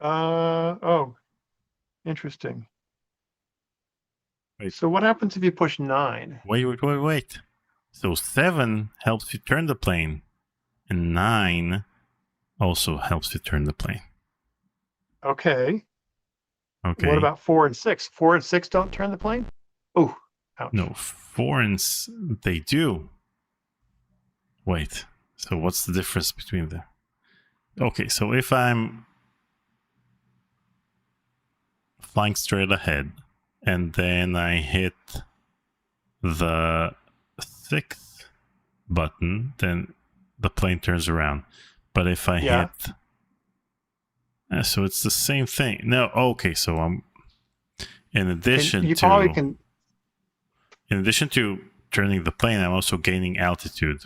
Oh, interesting. Wait. So what happens if you push 9? Wait. So 7 helps you turn the plane, and 9 also helps you turn the plane. Okay. Okay. What about 4 and 6? 4 and 6 don't turn the plane? Oh, ouch. No, 4 and they do. Wait. So what's the difference between them? Okay, so if I'm flying straight ahead and then I hit the 6th button, then the plane turns around. But if I hit, so it's the same thing. No, okay, so I'm in addition to turning the plane, I'm also gaining altitude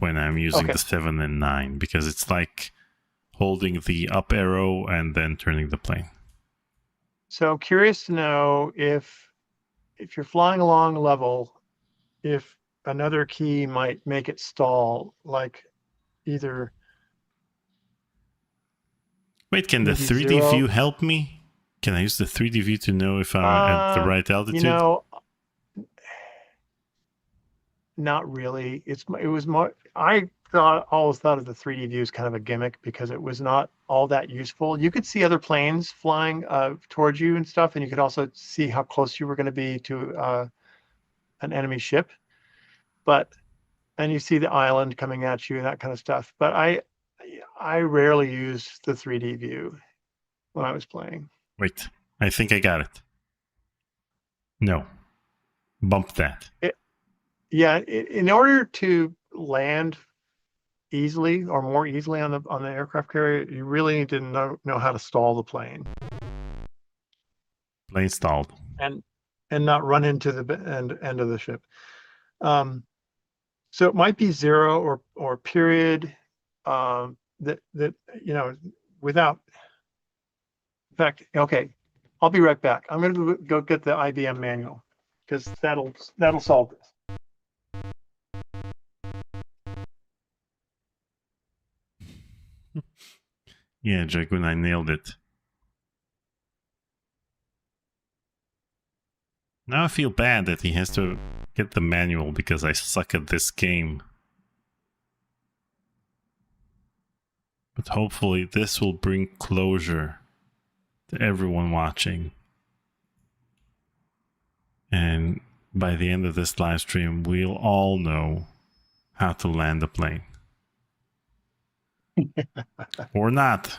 when I'm using the 7 and 9, because it's like holding the up arrow and then turning the plane. So curious to know if you're flying along level, if another key might make it stall, like either. Wait, can the 3D view help me? Can I use the 3D view to know if I'm at the right altitude? You know, not really. It was more. I always thought of the 3D view as kind of a gimmick because it was not all that useful. You could see other planes flying towards you and stuff, and you could also see how close you were going to be to an enemy ship. And you see the island coming at you and that kind of stuff. But I rarely used the 3D view when I was playing. Wait, I think I got it. No, bump that. In order to land easily or more easily on the aircraft carrier, you really need to know how to stall the plane. Plane stalled. And not run into the end of the ship. So it might be 0 or period that without. In fact, okay, I'll be right back. I'm going to go get the IBM manual because that'll solve this. Yeah, Dragoon, I nailed it. Now I feel bad that he has to get the manual because I suck at this game. But hopefully this will bring closure to everyone watching. And by the end of this live stream, we'll all know how to land a plane. Or not.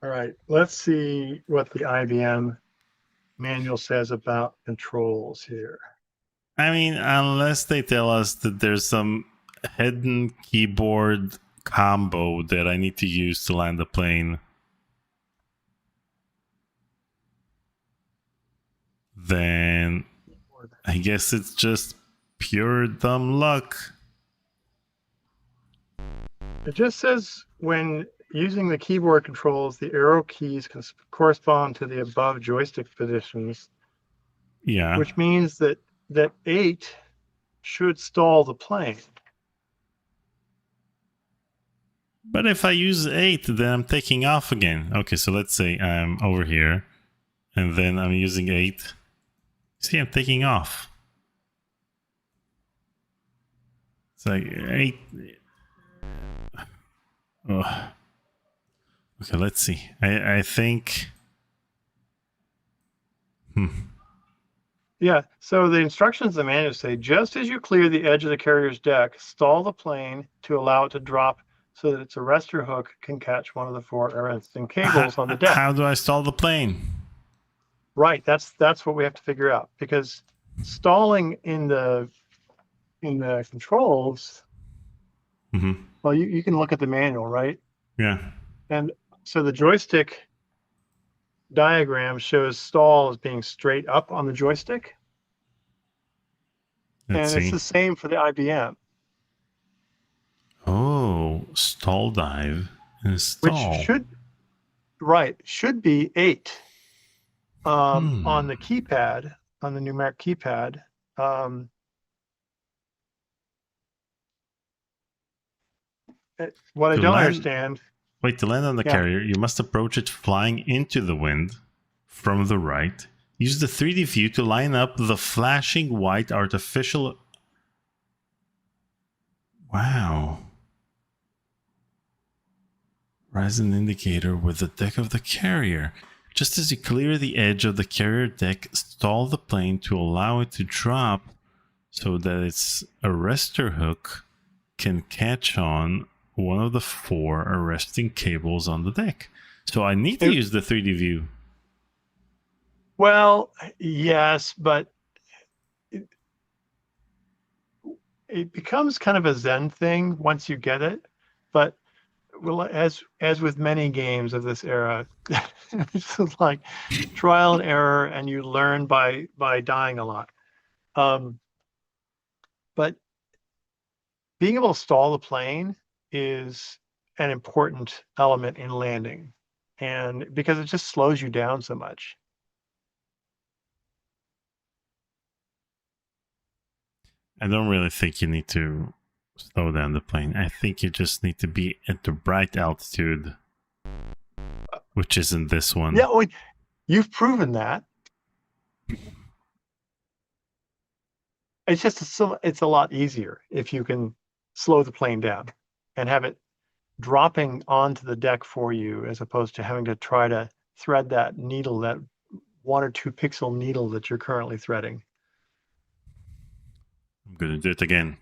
All right, let's see what the IBM manual says about controls here. I mean, unless they tell us that there's some hidden keyboard combo that I need to use to land the plane, then I guess it's just pure dumb luck. It just says when using the keyboard controls, the arrow keys can correspond to the above joystick positions. Yeah. Which means that 8 should stall the plane. But if I use 8, then I'm taking off again. Okay, so let's say I'm over here, and then I'm using 8. See, I'm taking off. It's like 8. Oh. Okay, let's see. I think. Yeah, so the instructions in the manual say, just as you clear the edge of the carrier's deck, stall the plane to allow it to drop so that its arrestor hook can catch one of the 4 arresting cables on the deck. How do I stall the plane? Right, that's what we have to figure out, because stalling in the controls, Hmm. well, you can look at the manual, right? Yeah. And so the joystick diagram shows stall as being straight up on the joystick, Let's and it's see. the same for the IBM, Oh, stall dive. which Install. should be 8 on Hmm. the keypad, on the numeric keypad. Um, what I To don't land, understand, wait, to land on the yeah, carrier, you must approach it flying into the wind from the right. Use the 3D view to line up the flashing white artificial. Wow. Horizon indicator with the deck of the carrier. Just as you clear the edge of the carrier deck, stall the plane to allow it to drop so that its arrestor hook can catch on one of the 4 arresting cables on the deck. So I need to it, use the 3D view. well, yes, but it, it becomes kind of a Zen thing once you get it. But well, as with many games of this era, it's like trial and error, and you learn by dying a lot. Um, but being able to stall the plane is an important element in landing, and because it just slows you down so much. I don't really think you need to slow down the plane. I think you just need to be at the right altitude, which isn't this Yeah, one. well, you've proven that. It's just it's a lot easier if you can slow the plane down and have it dropping onto the deck for you, as opposed to having to try to thread that needle, that 1 or 2 pixel needle that you're currently threading. I'm going to do it again.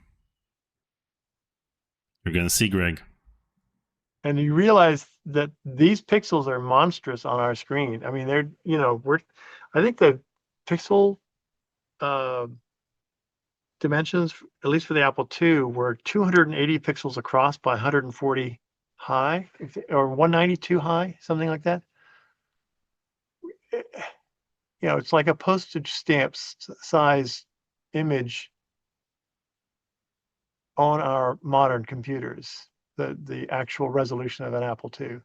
You're going to see, Greg. And you realize that these pixels are monstrous on our screen. I mean, they're, I think the pixel uh, dimensions, at least for the Apple II, were 280 pixels across by 140 high, or 192 high, something like that. It's like a postage stamp size image on our modern computers, the actual resolution of an Apple II.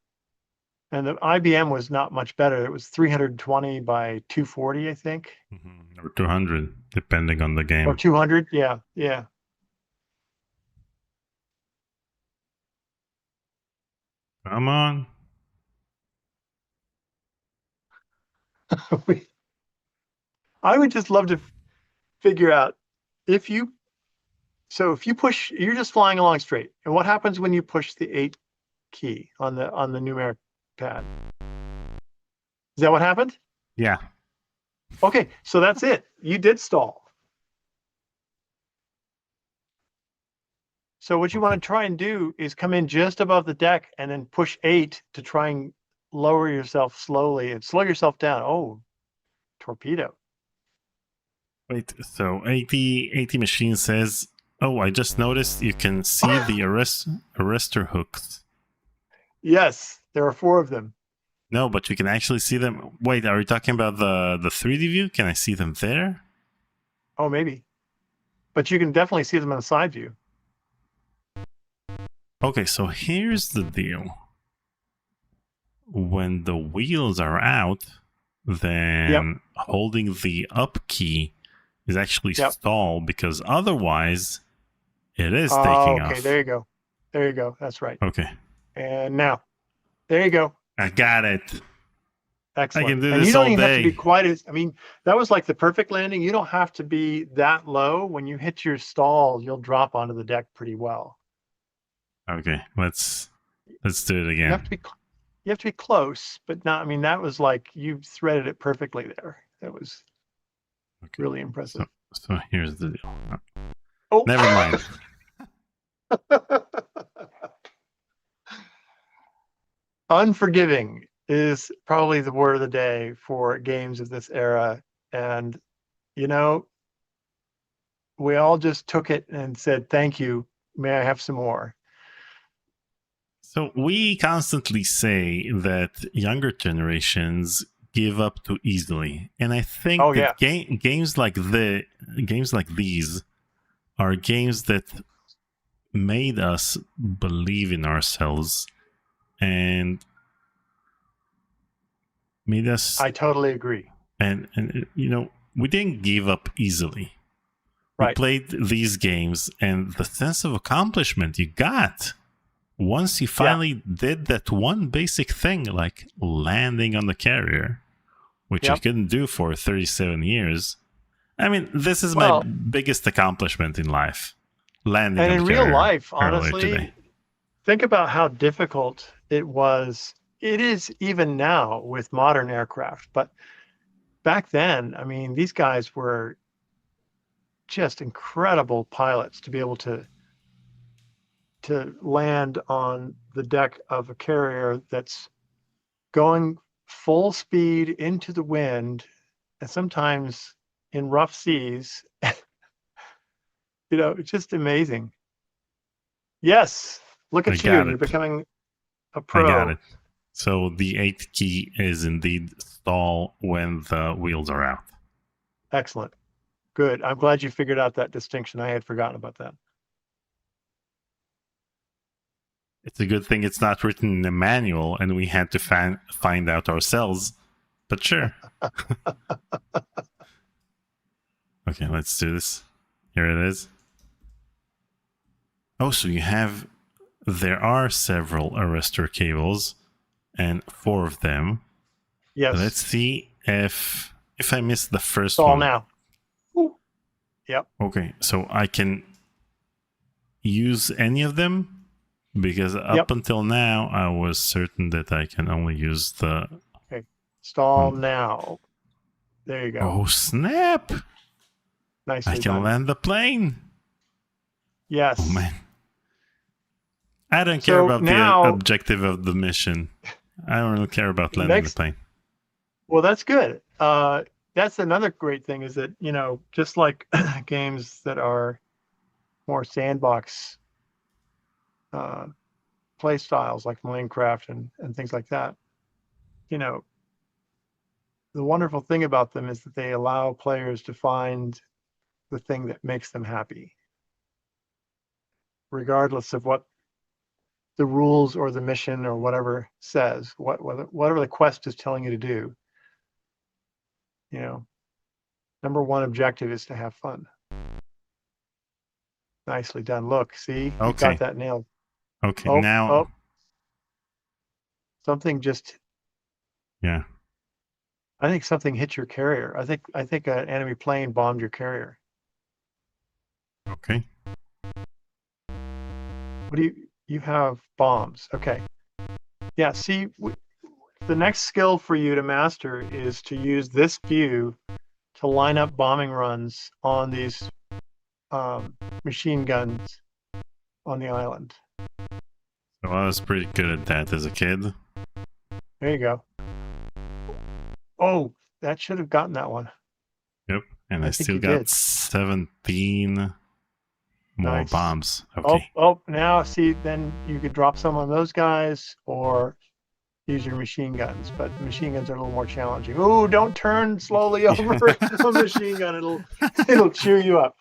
And the IBM was not much better. It was 320 by 240, I think, Or 200, depending on the or game. 200. Yeah, yeah. Come on. I would just love to figure out if you if you push, you're just flying along straight. And what happens when you push the 8 key on the numeric pad? Is that what happened? Yeah. Okay, so that's it. You did stall. So what you Okay. want to try and do is come in just above the deck and then push 8 to try and lower yourself slowly and slow yourself down. Oh, torpedo. Wait, so 80 machine says, oh, I just noticed you can see the arrestor hooks. Yes, there are 4 of them. No, but you can actually see them. Wait, are you talking about the 3D view? Can I see them there? Oh, maybe. But you can definitely see them on the side view. Okay, so here's the deal. When the wheels are out, Yep. then holding the up key is actually Yep. stall, because otherwise it is Oh, taking okay. off. There you go. There you go. That's right. Okay, And now, there you go. I got it. I Excellent. can do And you this don't all even have to be day. quite as, I mean, that was like the perfect landing. You don't have to be that low. When you hit your stall, you'll drop onto the deck pretty well. Okay, let's do it You have again. to be you have to be close, but not, I mean, that was like you threaded it perfectly there. That was Okay, really impressive. so here's the deal. Oh, Never mind. unforgiving is probably the word of the day for games of this era. And, you know, we all just took it and said, "Thank you. May I have some more?" So we constantly say that younger generations give up too easily, and I think Oh that yeah, games like these are games that made us believe in ourselves and made us I totally agree. and you know, we didn't give up easily. We Right. played these games, and the sense of accomplishment you got once you Yeah. finally did that one basic thing, like landing on the carrier, which I Yep. couldn't do for 37 years. I mean, this is my Well, biggest accomplishment in life, landing and on the in real carrier life, earlier today. honestly, think about how difficult it was. It is even now with modern aircraft, but back then, I mean, these guys were just incredible pilots to be able to land on the deck of a carrier that's going full speed into the wind and sometimes in rough seas. It's just amazing. Yes, look I at you. got You're it. becoming a I got it. pro. So the eighth key is indeed stall when the wheels are out. Excellent. Good. I'm glad you figured out that distinction. I had forgotten about that. It's a good thing it's not written in a manual and we had to find out ourselves. But sure. Okay, let's do this. Here it is. Oh, so there are several arrestor cables and 4 of them. Let's Yes. see if I missed the first All one. now. Ooh. Yep. Okay, so I can use any of them because up until now I was certain that I can only use the. Okay. Stall now. There you go. Oh snap! Nicely I can done. land the plane. Yes. Oh man, I don't care So about now, the objective of the mission. I don't really care about landing the plane. well, that's good. That's another great thing is that, just like games that are more sandbox play styles like Minecraft and things like that, you know, the wonderful thing about them is that they allow players to find the thing that makes them happy, regardless of what the rules or the mission or whatever says, whatever the quest is telling you to do. Number one objective is to have fun. Nicely done. Look, see, you got Okay. that nailed. Okay. Oh, Now. something just. Yeah. I think something hit your carrier. I think an enemy plane bombed your carrier. Okay. What do you have bombs? Okay. Yeah. See, the next skill for you to master is to use this view to line up bombing runs on these machine guns on the island. So I was pretty good at that as a kid. There you go. Oh, that should have gotten that one. Yep. And I think still you got did. 17 more Nice. bombs. Okay. Oh, now see, then you could drop some on those guys or use your machine guns, but machine guns are a little more challenging. Ooh, don't turn slowly over a machine gun. It'll cheer you up.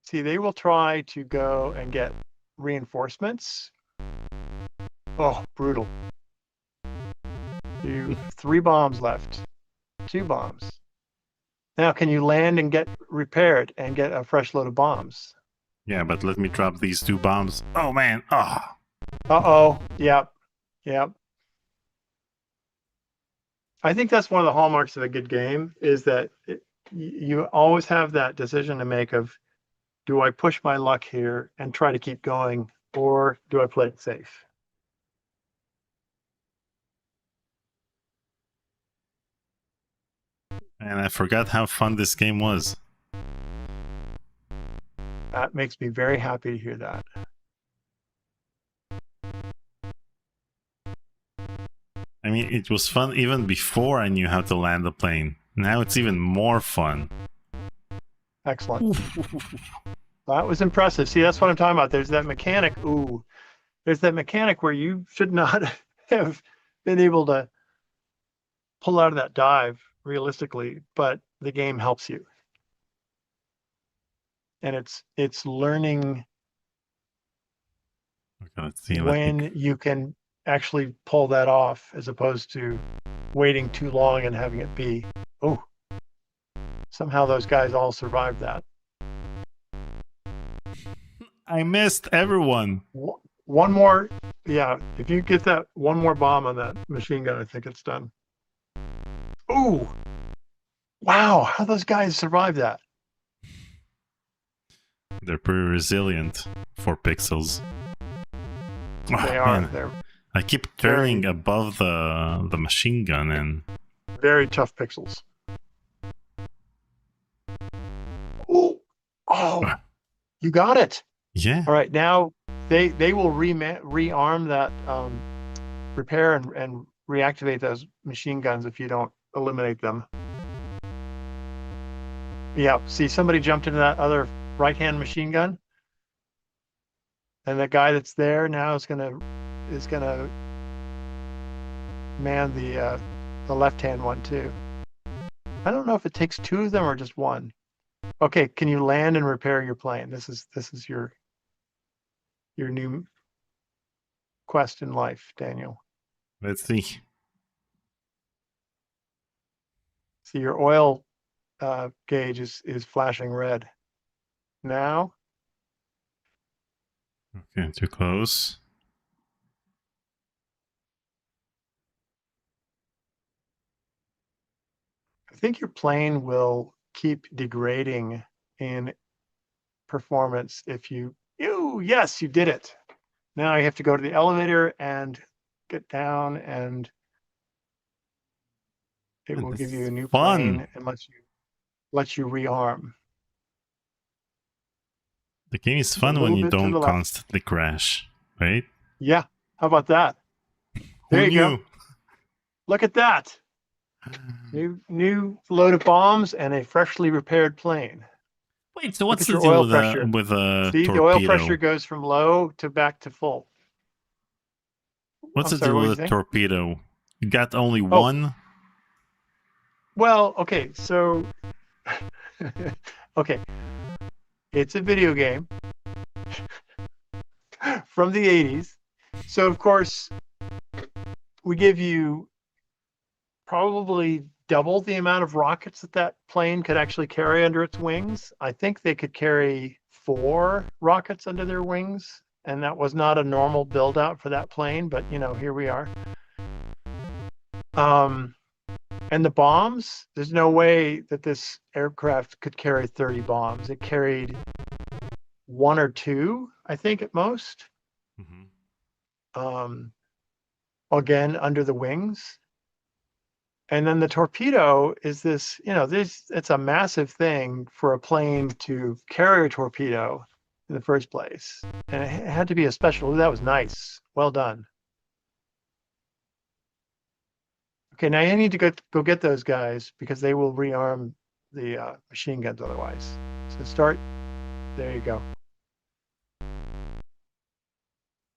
See, they will try to go and get reinforcements. Oh, brutal. 3 bombs left. 2 bombs. Now, can you land and get repaired and get a fresh load of bombs? Yeah, but let me drop these 2 bombs. Oh man. Oh. Uh-oh. Yep. I think that's one of the hallmarks of a good game is that you always have that decision to make of, do I push my luck here and try to keep going, or do I play it safe? And I forgot how fun this game was. That makes me very happy to hear that. I mean, it was fun even before I knew how to land the plane. Now it's even more fun. Excellent. That was impressive. See, that's what I'm talking about. There's that mechanic. Ooh, there's that mechanic where you should not have been able to pull out of that dive realistically, but the game helps you. And it's learning Okay, let's see. when you can actually pull that off as opposed to waiting too long and having it be. Oh, somehow those guys all survived that. I missed everyone. One more. Yeah, if you get that one more bomb on that machine gun, I think it's done. Ooh. Wow, how those guys survived that? They're pretty resilient for pixels. Oh, They are. man. They're I keep turning above the machine gun and very tough pixels. Ooh. Oh, you got it. yeah. All right, now they will rearm that repair and reactivate those machine guns if you don't eliminate them. Yeah, see, somebody jumped into that other right-hand machine gun, and the guy that's there now is gonna man the left-hand one too. I don't know if it takes two of them or just one. Okay, can you land and repair your plane? This is your new quest in life, Daniel. Let's see. See, your oil gauge is flashing red. Now, Okay, too close. I think your plane will keep degrading in performance if you yes, you did it. Now you have to go to the elevator and get down, and it will give you a new plane and lets you rearm. The game is fun when you don't constantly crash, right? Yeah. How about that? There you go. Look at that. New load of bombs and a freshly repaired plane. Wait, so what's the deal with a See, torpedo? the oil pressure goes from low to back to full. What's the deal with a torpedo? You got only one? Well, okay, so okay. It's a video game from the 80s. So of course, we give you probably double the amount of rockets that plane could actually carry under its wings. I think they could carry 4 rockets under their wings, and that was not a normal build out for that plane, but here we are. And the bombs, there's no way that this aircraft could carry 30 bombs. It carried 1 or 2, I think, at most. Mm-hmm. Again, under the wings. And then the torpedo is this, it's a massive thing for a plane to carry a torpedo in the first place. And it had to be a special. That was nice. Well done. Okay, now you need to go get those guys because they will rearm the machine guns otherwise. So start. There you go.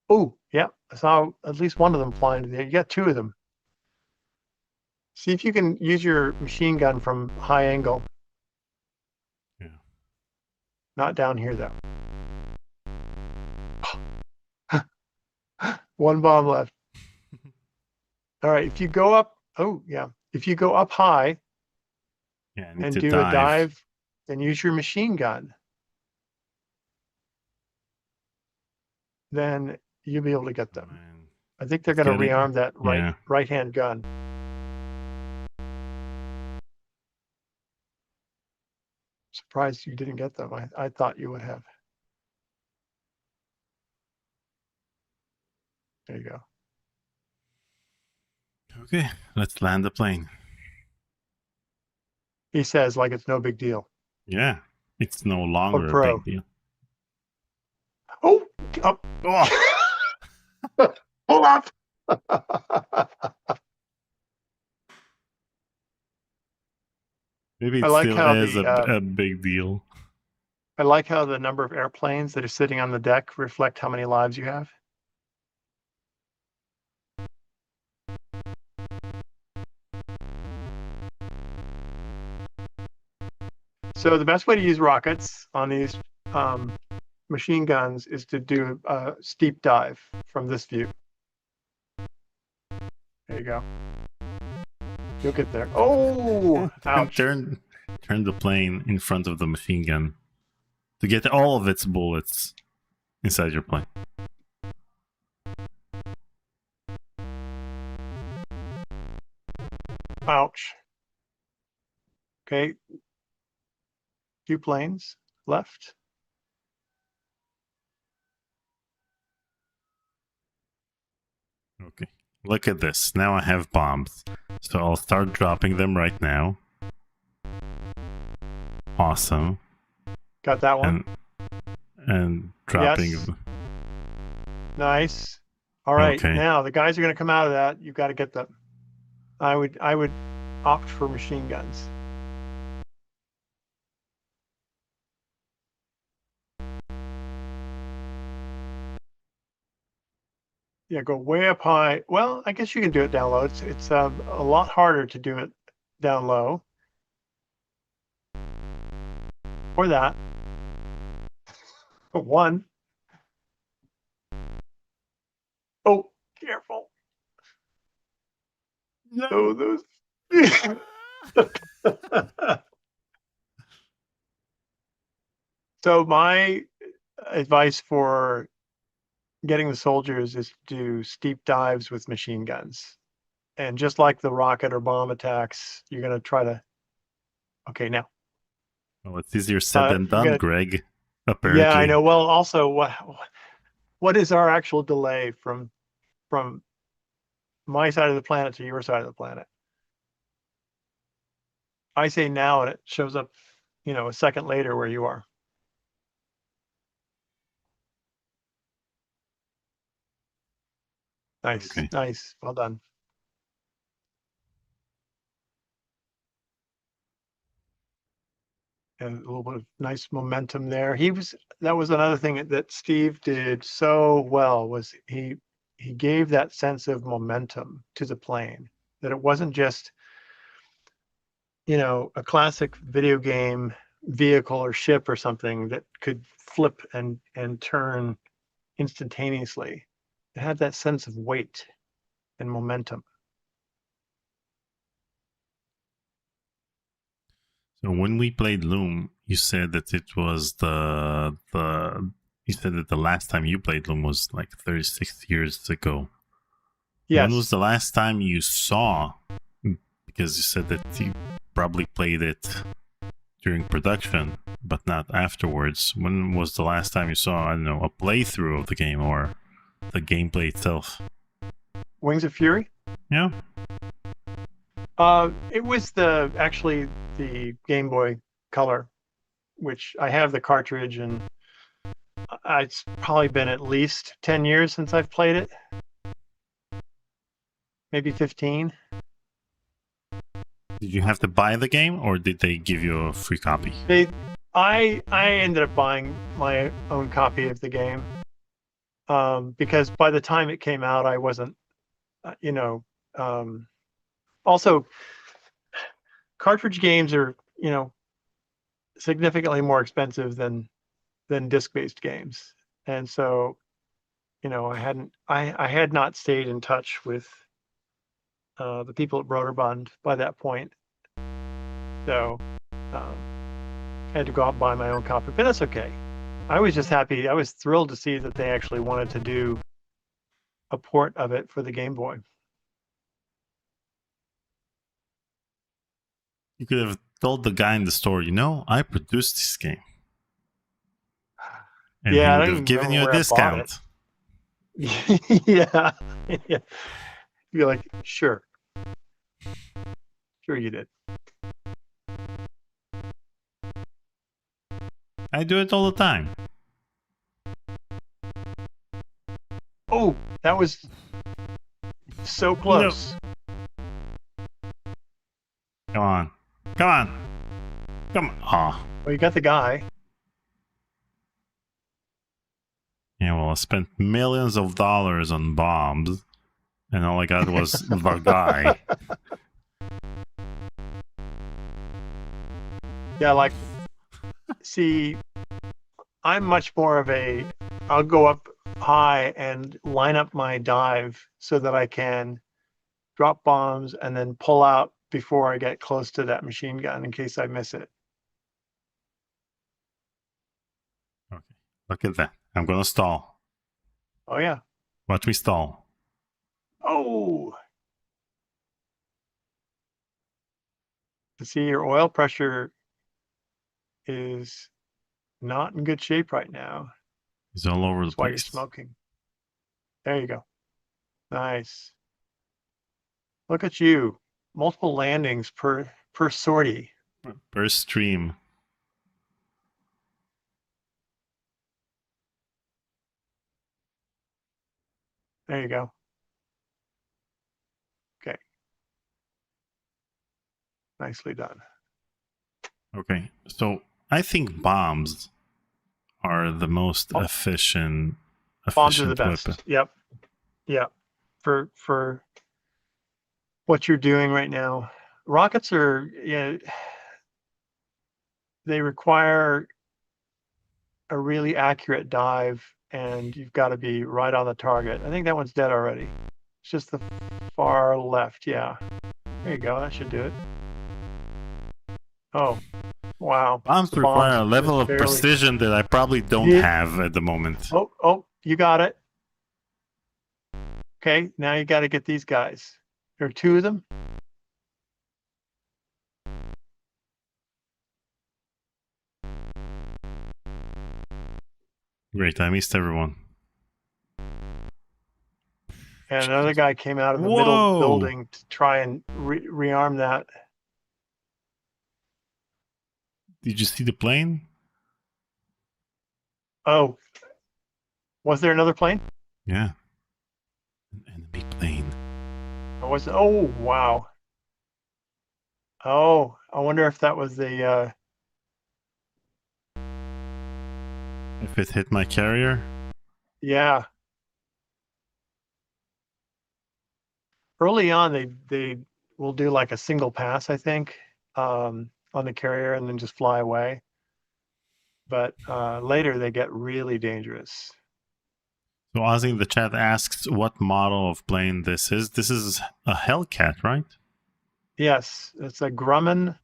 Oh, yeah. I saw at least one of them flying there. You got 2 of them. See if you can use your machine gun from high angle. Yeah. Not down here, though. 1 bomb left. All right, if you go up, if you go up high and do a dive, then use your machine gun. Then you'll be able to get them. I think they're going to rearm that right-hand gun. Surprised you didn't get them. I thought you would have. There you go. Okay, let's land the plane. He says like it's no big deal. Yeah, it's no longer a big deal. Oh, up. Oh. Pull up. Maybe I it like still how is the a big deal. I like how the number of airplanes that are sitting on the deck reflect how many lives you have. So the best way to use rockets on these um, machine guns is to do a steep dive from this view. There you go. You'll get there. Oh, ouch. turn the plane in front of the machine gun to get all of its bullets inside your plane. Ouch. Okay. 2 planes left. Okay. Look at this. Now I have bombs. So I'll start dropping them right now. Awesome. Got that one. And dropping. Yes. Nice. All right. Okay. Now the guys are going to come out of that. You've got to get them. I would opt for machine guns. Yeah, go way up high. Well, I guess you can do it down low. It's a lot harder to do it down low. Or that. One. Oh, careful. No. Oh, those. So my advice for getting the soldiers is to do steep dives with machine guns. And just like the rocket or bomb attacks, you're going to try to. Okay, now. Well, it's easier said than You're done, gonna, Greg. Apparently. yeah, I know. Well, also, what is our actual delay from my side of the planet to your side of the planet? I say now, and it shows up, a second later where you are. Nice, Okay. nice, well done. And a little bit of nice momentum there. That was another thing that Steve did so well, was he gave that sense of momentum to the plane, that it wasn't just, a classic video game vehicle or ship or something that could flip and turn instantaneously. It had that sense of weight and momentum. So when we played Loom, you said that it was you said that the last time you played Loom was like 36 years ago. Yes. When was the last time you saw? Because you said that you probably played it during production, but not afterwards. When was the last time you saw, I don't know, a playthrough of the game or the gameplay itself? Wings of Fury? Yeah. It was actually the Game Boy Color, which I have the cartridge, and it's probably been at least 10 years since I've played it. Maybe 15. Did you have to buy the game, or did they give you a free copy? I ended up buying my own copy of the game, because by the time it came out, I wasn't, also, cartridge games are, significantly more expensive than disc-based games, and so, I had not stayed in touch with the people at Broderbund by that point, so I had to go out and buy my own copy, but that's okay. I was just happy. I was thrilled to see that they actually wanted to do a port of it for the Game Boy. You could have told the guy in the store, I produced this game. And Yeah, he I would don't have even given you remember a where I bought discount. Yeah. Yeah. You're like, sure you did. I do it all the time. Oh, that was so close. Come on. Come on. Well, you got the guy. Yeah, well, I spent millions of dollars on bombs, and all I got was the guy. Yeah, like, see, I'm much more of I'll go up high and line up my dive so that I can drop bombs and then pull out before I get close to that machine gun in case I miss it. Okay, look at that. I'm gonna stall. Oh, yeah. Watch me stall. Oh, to see your oil pressure is not in good shape right now. He's all over the That's why you're place. smoking. There you go. Nice. Look at you. Multiple landings per sortie. Per stream. There you go. Okay. Nicely done. Okay, so I think bombs are the most Oh, efficient bombs are the weapon. best. Yep. Yep. For what you're doing right now. Rockets are, they require a really accurate dive, and you've got to be right on the target. I think that one's dead already. It's just the far left. Yeah. There you go. That should do it. Oh, wow. Bombs The require bombs a level just of barely. precision that I probably don't have at the moment. Oh, you got it. Okay, now you got to get these guys. There are two of them. Great, I missed everyone. And another guy came out of the middle Whoa! building to try and rearm that. Did you see the plane? Oh, was there another plane? Yeah. An enemy plane. Or was it? Oh, wow. Oh, I wonder if that was the. If it hit my carrier? Yeah. Early on, they will do like a single pass, I think, on the carrier and then just fly away. But later they get really dangerous. So Ozzy in the chat asks what model of plane this is. This is a Hellcat, right? Yes, it's a Grumman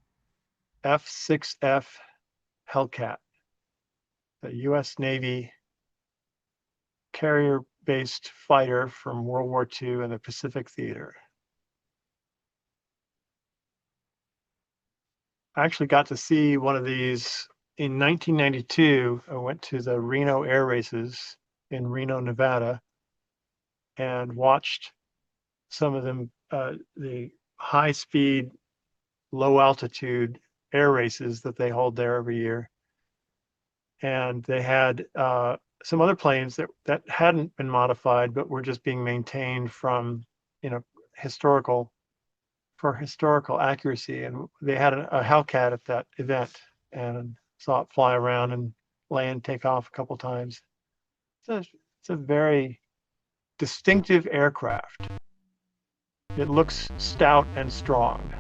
F6F Hellcat, the U.S. Navy carrier-based fighter from World War II in the Pacific Theater. I actually got to see one of these in 1992. I went to the Reno Air Races in Reno, Nevada, and watched some of them, the high-speed, low-altitude air races that they hold there every year. And they had some other planes that hadn't been modified, but were just being maintained from, historical accuracy. And they had a Hellcat at that event, and saw it fly around and land, take off a couple times. It's a very distinctive aircraft. It looks stout and strong.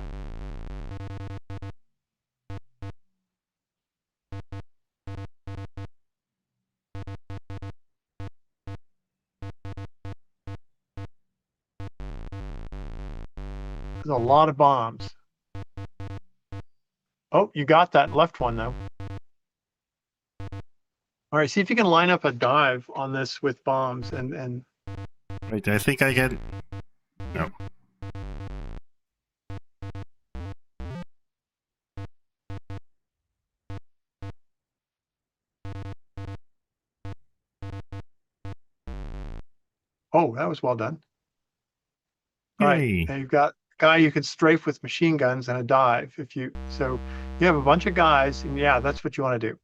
There's a lot of bombs. Oh, you got that left one though. All right, see if you can line up a dive on this with bombs and Wait, I think I get. No. oh, that was well done. All right, Yay. and you've got a guy you could strafe with machine guns and a dive. So you have a bunch of guys, and yeah, that's what you want to do.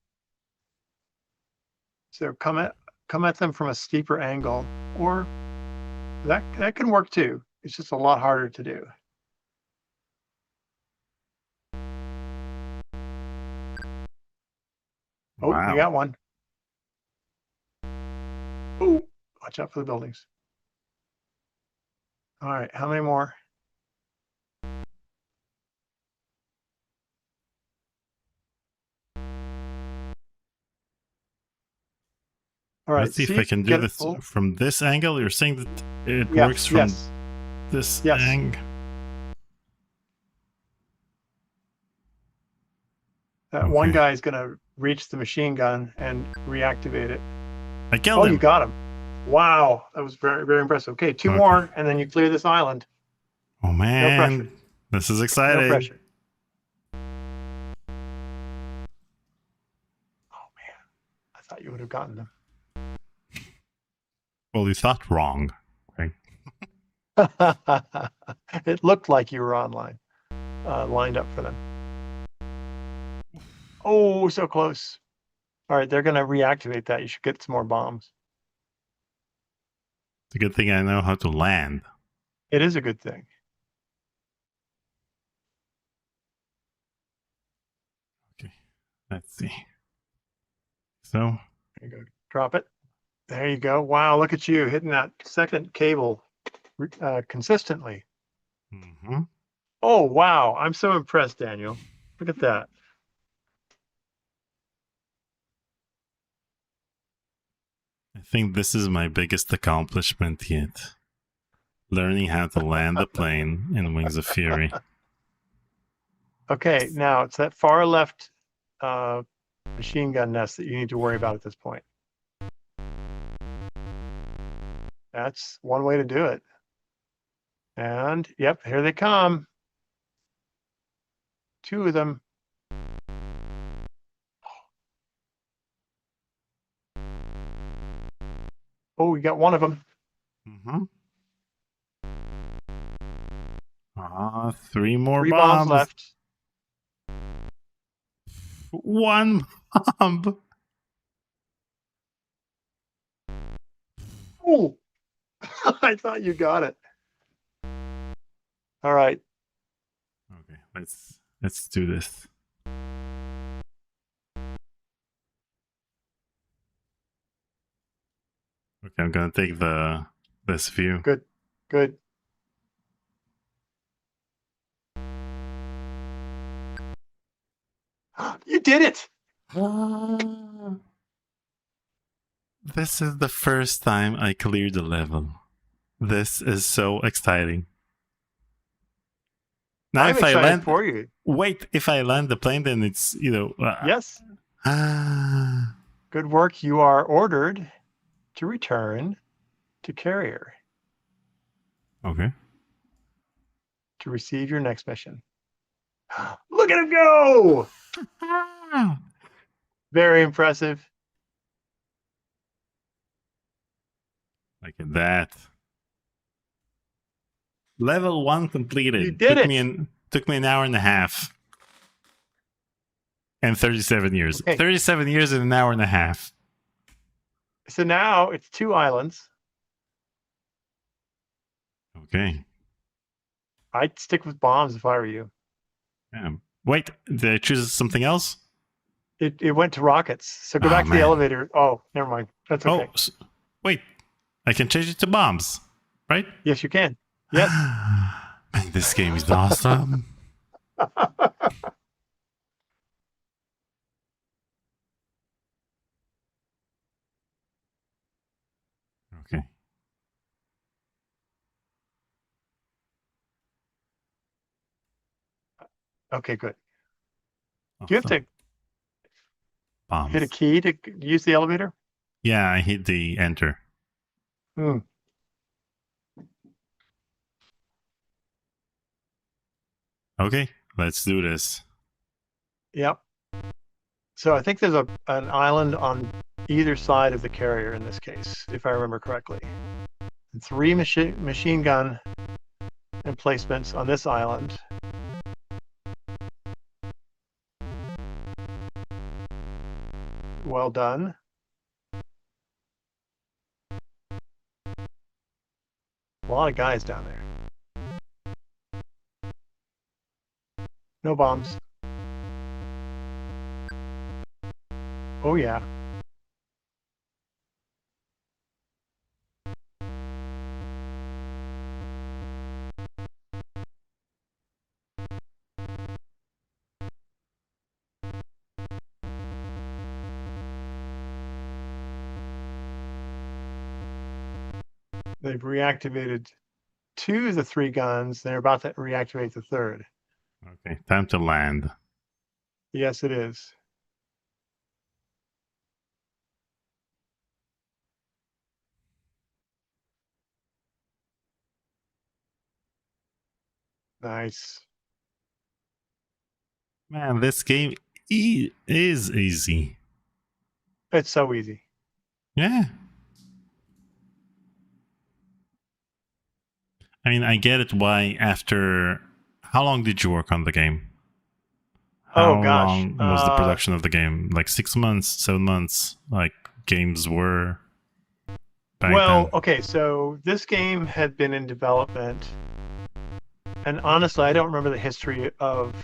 So come at them from a steeper angle, or that can work too. It's just a lot harder to do. Oh, we Wow. got one. Oh, watch out for the buildings. All right, how many more? All right, Let's see if I can do get it. this Oh, from this angle. You're saying that it works yes, from yes, this yes. angle? That one Okay. guy is going to reach the machine gun and reactivate it. I killed Oh, him. you got him. Wow, that was very, very impressive. Okay, two Okay. more, and then you clear this island. Oh No pressure. man, this is No exciting. pressure. Oh man, I thought you would have gotten them. Well, you thought wrong. Right? It looked like you were online, lined up for them. Oh, so close. All right, they're going to reactivate that. You should get some more bombs. It's a good thing I know how to land. It is a good thing. Okay, let's see. So, There you go. Drop it. There you go. Wow, look at you hitting that second cable consistently. mhm. Oh, wow. I'm so impressed, Daniel. Look at that. I think this is my biggest accomplishment yet. Learning how to land the plane in Wings of Fury. Okay, now it's that far left machine gun nest that you need to worry about at this point. That's one way to do it. And yep, here they come. Two of them. Oh, we got one of them. Mm-hmm. Three more Three bombs. bombs left. One bomb. Oh, I thought you got it. All right. Okay, let's do this. Okay, I'm gonna take this view. Good. Good. You did it. This is the first time I cleared the level. This is so exciting. Now, I'm if I excited land, for you. wait, if I land the plane, then it's Yes. Ah, Good work. You are ordered to return to carrier okay. to receive your next mission. Look at him go. Very impressive. Look at that. Level 1 completed. You did it. Took me an hour and a half. And 37 years. Okay. 37 years and an hour and a half. So now it's two islands. Okay. I'd stick with bombs if I were you. Yeah. Wait, did I choose something else? It went to rockets. So go Oh, back to the man. elevator. Oh, never mind. That's okay. Oh, wait. I can change it to bombs, right? Yes, you can. Yes. Man, this game is awesome. Okay. Okay, good. Awesome. Do you have to bombs. hit a key to use the elevator? Yeah, I hit the enter. Hmm. Okay, let's do this. Yep. So I think there's an island on either side of the carrier in this case, if I remember correctly. And three machine gun emplacements on this island. Well done. A lot of guys down there. No bombs. Oh yeah. They've reactivated two of the three guns. They're about to reactivate the third. Okay, time to land. Yes, it is. Nice. Man, this game is easy. It's so easy. Yeah. I mean, I get it why after... How long did you work on the game? Oh How gosh. long was the production of the game? Like 6 months, 7 months, like games were back Well, then? okay, so this game had been in development, and honestly, I don't remember the history of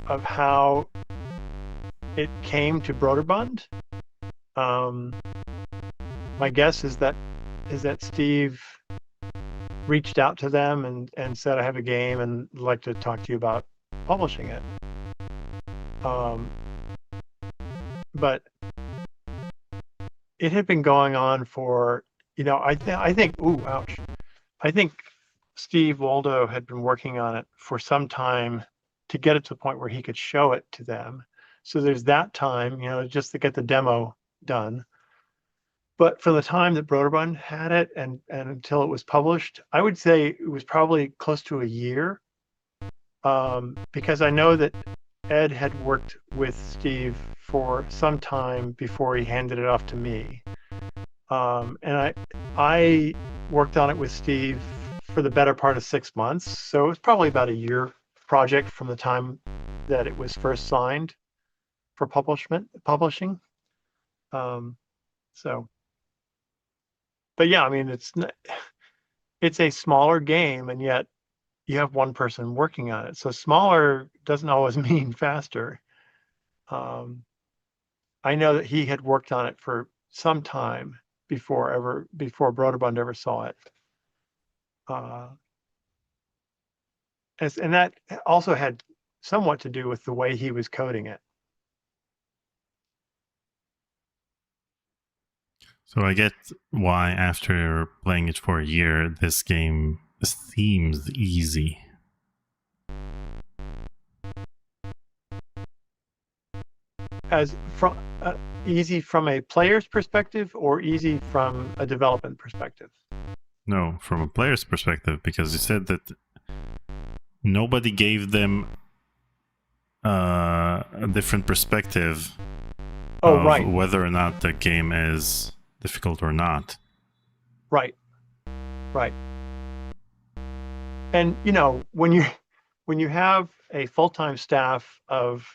how it came to Broderbund. Um, my guess is that Steve reached out to them and said, "I have a game and I'd like to talk to you about publishing it." Um, but it had been going on for, I think, ooh, ouch. I think Steve Waldo had been working on it for some time to get it to the point where he could show it to them. So there's that time, just to get the demo done. But from the time that Broderbund had it and until it was published, I would say it was probably close to a year, because I know that Ed had worked with Steve for some time before he handed it off to me. And I worked on it with Steve for the better part of 6 months. So it was probably about a year project from the time that it was first signed for publishing. Um, so, but yeah, I mean, it's a smaller game, and yet you have one person working on it. So smaller doesn't always mean faster. Um, I know that he had worked on it for some time before Broderbund ever saw it. Uh, and that also had somewhat to do with the way he was coding it. So I get why after playing it for a year, this game seems easy. As from easy from a player's perspective or easy from a development perspective? No, from a player's perspective, because you said that nobody gave them a different perspective Oh, of right, whether or not the game is difficult or not. right, right. And when you have a full-time staff of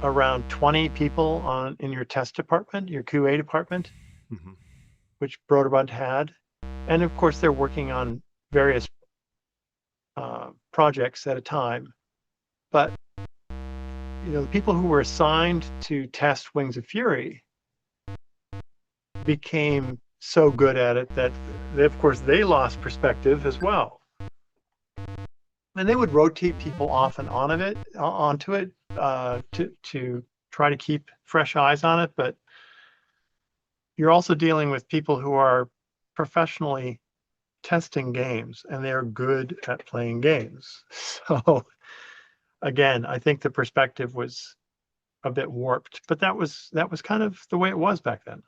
around 20 people in your test department, your QA department, Mm-hmm. which Broderbund had, and of course they're working on various projects at a time. But the people who were assigned to test Wings of Fury became so good at it that of course they lost perspective as well, and they would rotate people off and onto it, to try to keep fresh eyes on it. But you're also dealing with people who are professionally testing games, and they're good at playing games. So again, I think the perspective was a bit warped, but that was kind of the way it was back then.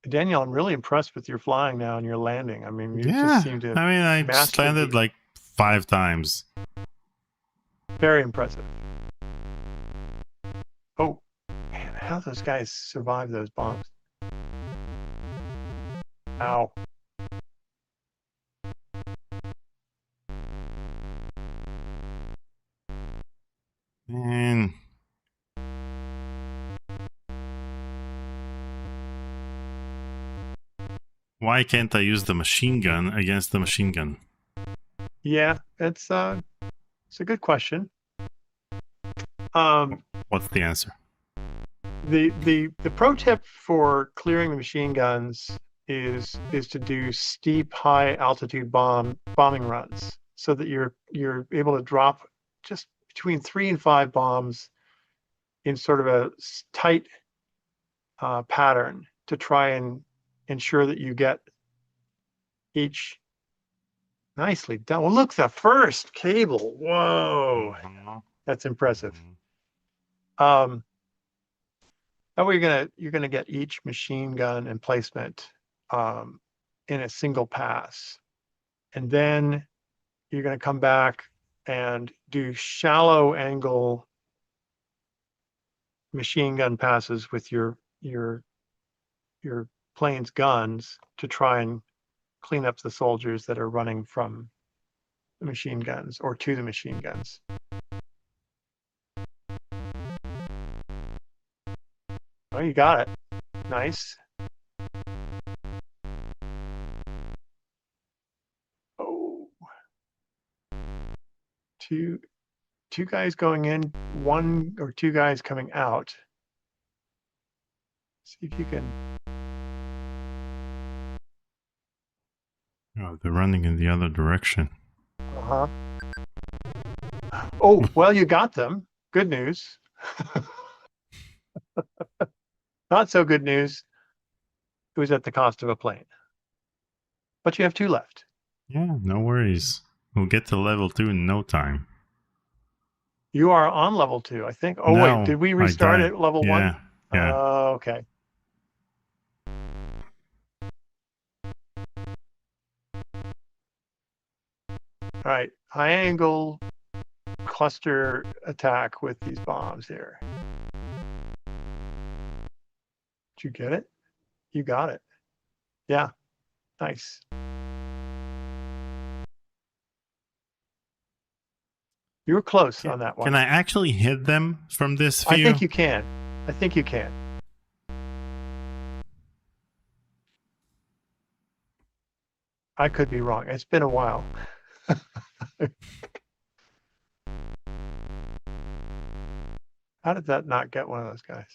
Daniel, I'm really impressed with your flying now and your landing. I mean, you just Yeah, seem to have I mean, I just mastered landed the like 5 times. very impressive. Oh, man, how those guys survive those bombs? Ow. And Why can't I use the machine gun against the machine gun? Yeah, it's a good question. Um, What's the answer? the pro tip for clearing the machine guns is to do steep, high altitude bombing runs so that you're able to drop just between 3 and 5 bombs in sort of a tight pattern to try and ensure that you get each nicely done. Well, look, the first cable. Whoa, that's impressive. Um, That way you're gonna get each machine gun emplacement in a single pass, and then you're gonna come back and do shallow angle machine gun passes with your plane's guns to try and clean up the soldiers that are running from the machine guns or to the machine guns. Oh, you got it. Nice. Oh, two guys going in, 1 or 2 guys coming out. See if you can. Oh, they're running in the other direction. Uh-huh. Oh, well, you got them. Good news. Not so good news. It was at the cost of a plane. But you have 2 left. Yeah, no worries. We'll get to level 2 in no time. You are on level 2, I think. Oh, No, wait, did we I restart died. at level 1? Yeah, yeah. Okay. All right. High angle cluster attack with these bombs here. Did you get it? You got it. Yeah. Nice. You were close on that one. Can I actually hit them from this view? I think you can. I think you can. I could be wrong. It's been a while. How did that not get one of those guys?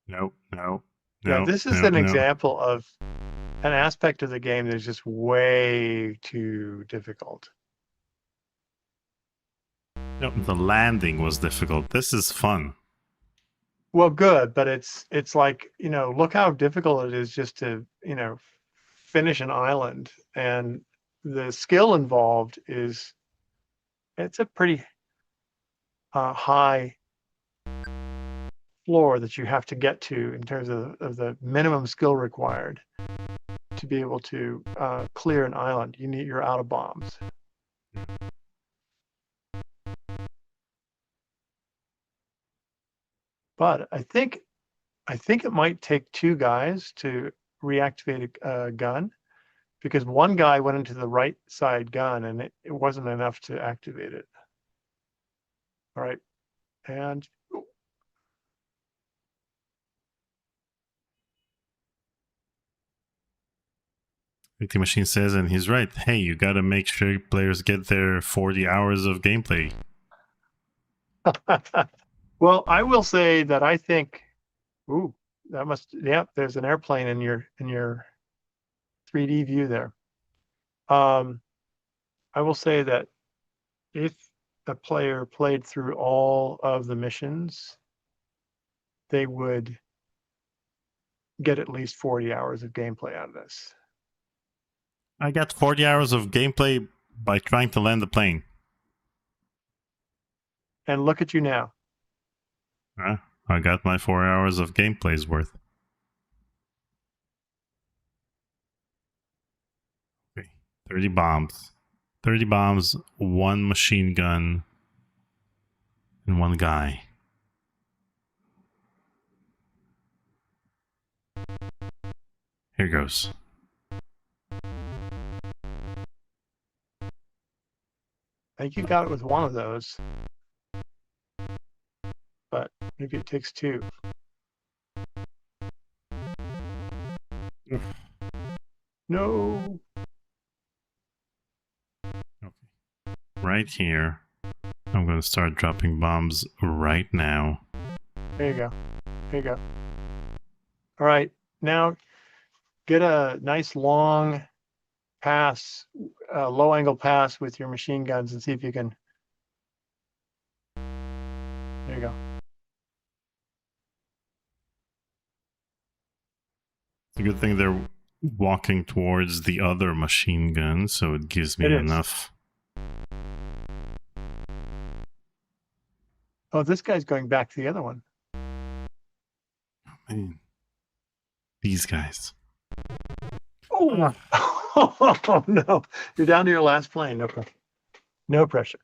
No. Yeah, this is an example of an aspect of the game that is just way too difficult. No, the landing was difficult. This is fun. Well, good, but it's like, look how difficult it is just to, finish an island. And the skill involved it's a pretty high floor that you have to get to in terms of the minimum skill required to be able to clear an island. You're out of bombs. But I think it might take 2 guys to reactivate a gun, because one guy went into the right side gun and it wasn't enough to activate it. All right, and Like the machine says, and he's right. Hey, you gotta make sure players get their 40 hours of gameplay. well, I will say that I think, there's an airplane in your 3D view there. I will say that if a player played through all of the missions, they would get at least 40 hours of gameplay out of this. I got 40 hours of gameplay by trying to land the plane. And look at you now. I got my 4 hours of gameplay's worth. Okay, 30 bombs. 30 bombs, 1 machine gun, and 1 guy. Here goes. I think you got it with 1 of those, but maybe it takes 2. No. Okay. Right here. I'm going to start dropping bombs right now. There you go. There you go. All right. Now get a nice long pass, low angle pass with your machine guns and see if you can. There you go. It's a good thing they're walking towards the other machine gun, so it gives me It is. enough. Oh, this guy's going back to the other one. Man. These guys. Oh, oh no. You're down to your last plane. No pressure. No pressure.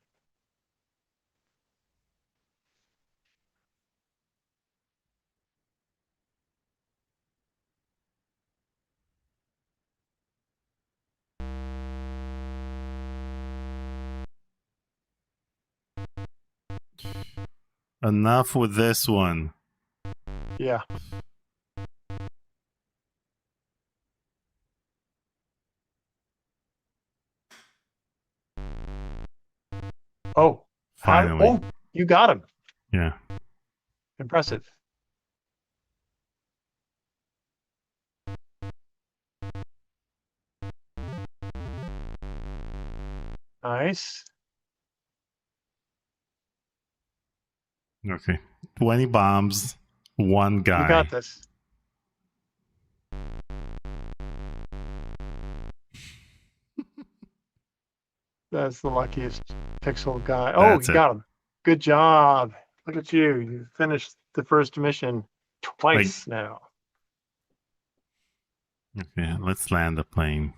Enough with this one. Yeah. Oh, Finally. oh, you got him. Yeah. Impressive. Nice. Okay. 20 bombs, one guy. You got this. That's the luckiest pixel guy. Oh, That's you it. got him. Good job. Look at you. You finished the first mission twice now. Okay, let's land the plane.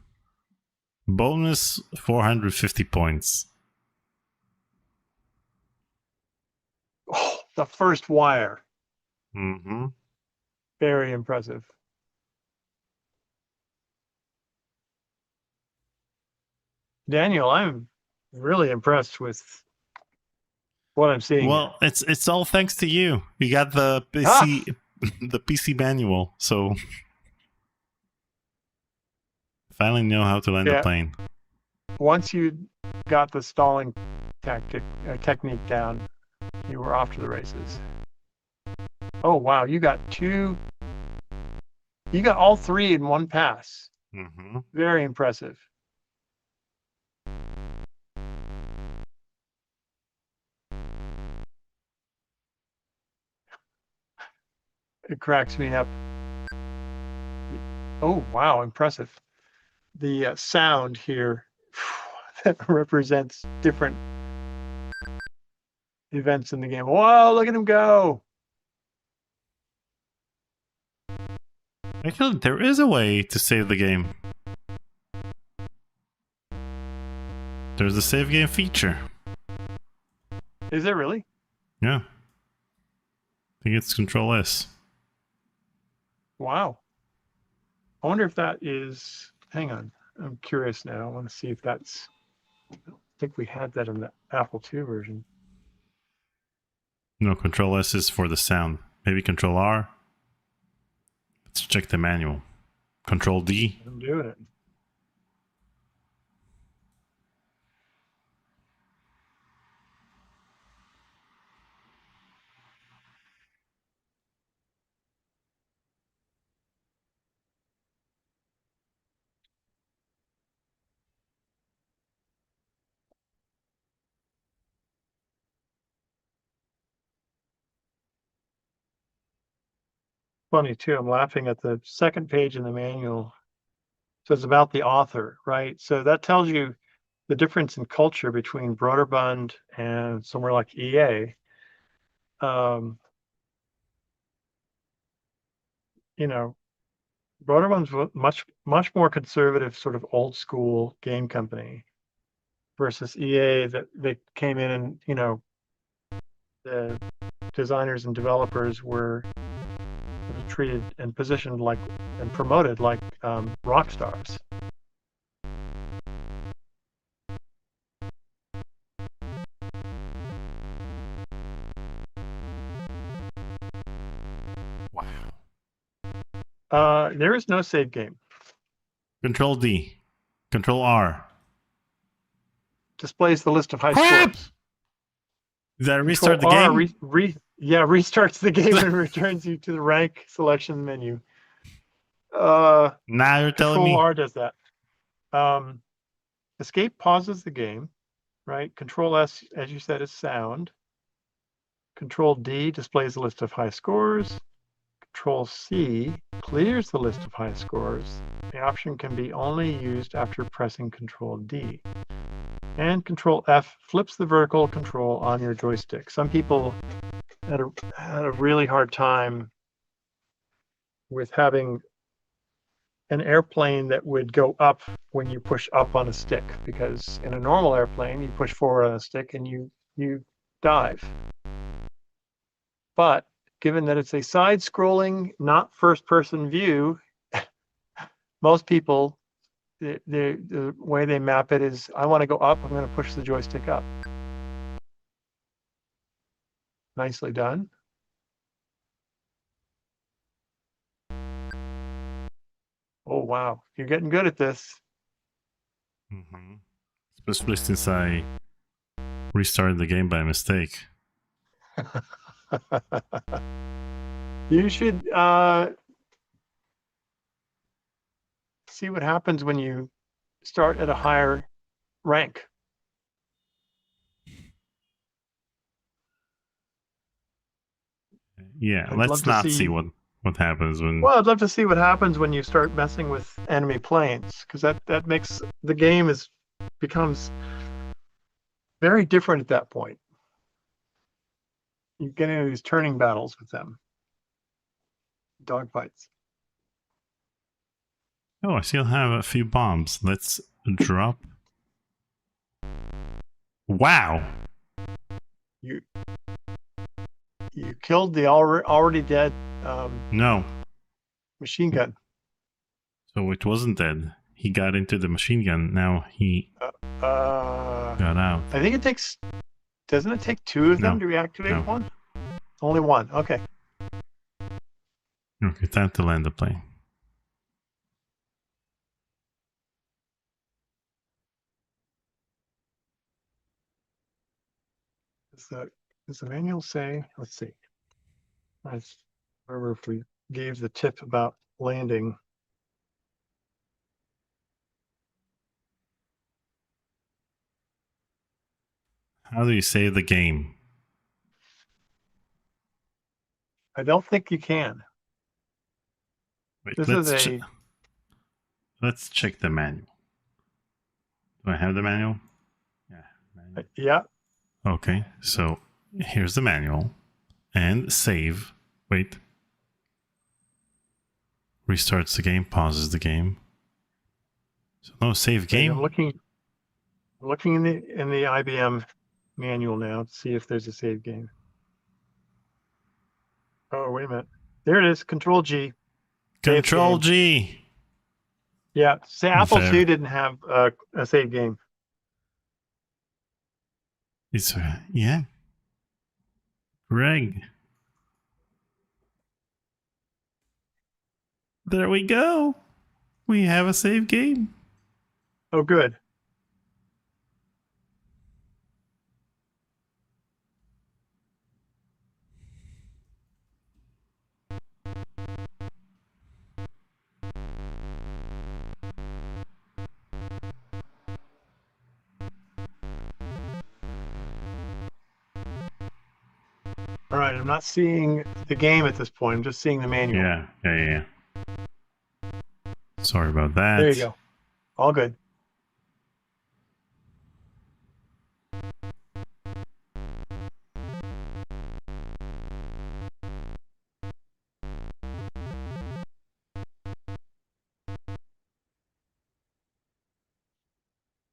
Bonus 450 points. Oh, the first wire. Mm-hmm. Very impressive. Daniel, I'm really impressed with what I'm seeing. Well, it's all thanks to you. You got the Ah! PC the PC manual, so finally know how to land a Yeah. plane. Once you got the stalling technique down, you were off to the races. Oh wow, you got all three in one pass. Mm-hmm. Very impressive. It cracks me up. Oh wow, impressive. The sound here that represents different events in the game. Whoa, look at him go. Actually, there is a way to save the game. There's a save game feature. Is it really? Yeah. I think it's Control S. Wow. I wonder if that is, hang on. I'm curious now. I want to see if that's, I don't think we had that in the Apple II version. No, Control S is for the sound. Maybe Control R. Let's check the manual. Control D. I'm doing it. Funny too. I'm laughing at the second page in the manual. So it's about the author, right? So that tells you the difference in culture between Broderbund and somewhere like EA. You know, Broderbund's much more conservative, sort of old school game company versus EA that they came in and, the designers and developers were treated and positioned like and promoted like rock stars. Wow. There is no save game. Control D. Control R. Displays the list of high Crap! scores. Did I Control restart the R game? restarts the game and returns you to the rank selection menu. Now you're telling Control me. R does that. Escape pauses the game, right? Control S, as you said, is sound. Control D displays the list of high scores. Control C clears the list of high scores. The option can be only used after pressing Control D. And Control F flips the vertical control on your joystick. Some people had a really hard time with having an airplane that would go up when you push up on a stick, because in a normal airplane, you push forward on a stick and you dive. But given that it's a side-scrolling, not first-person view, most people, the way they map it is, I want to go up, I'm going to push the joystick up. Nicely done. Oh, wow. You're getting good at this. Mm-hmm. Especially since I restarted the game by mistake. You should see what happens when you start at a higher rank. Yeah, I'd love let's to not see- see what happens when. Well, I'd love to see what happens when you start messing with enemy planes, because that makes the game becomes very different at that point. You get into these turning battles with them, dogfights. Oh, I still have a few bombs. Let's drop. Wow. You killed the already dead No. machine gun. So it wasn't dead. He got into the machine gun. Now he got out. I think it takes. Doesn't it take two of them No. to reactivate No. one? Only one. Okay. Okay, time to land the plane. Does the manual say? Let's see. I remember if we gave the tip about landing. How do you save the game? I don't think you can. Wait, This let's is a let's check the manual. Do I have the manual? Yeah. Manual. yeah. Okay, so here's the manual. And save. Wait. Restarts the game, pauses the game. So no save game. I'm looking in the IBM manual now to see if there's a save game. Oh, wait a minute. There it is. Control G. Save Control game. G. Yeah. Say Apple There. II didn't have a save game. It's yeah. Greg. There we go. We have a save game. Oh, good. All right. I'm not seeing the game at this point. I'm just seeing the manual. Yeah. Sorry about that. There you go. All good.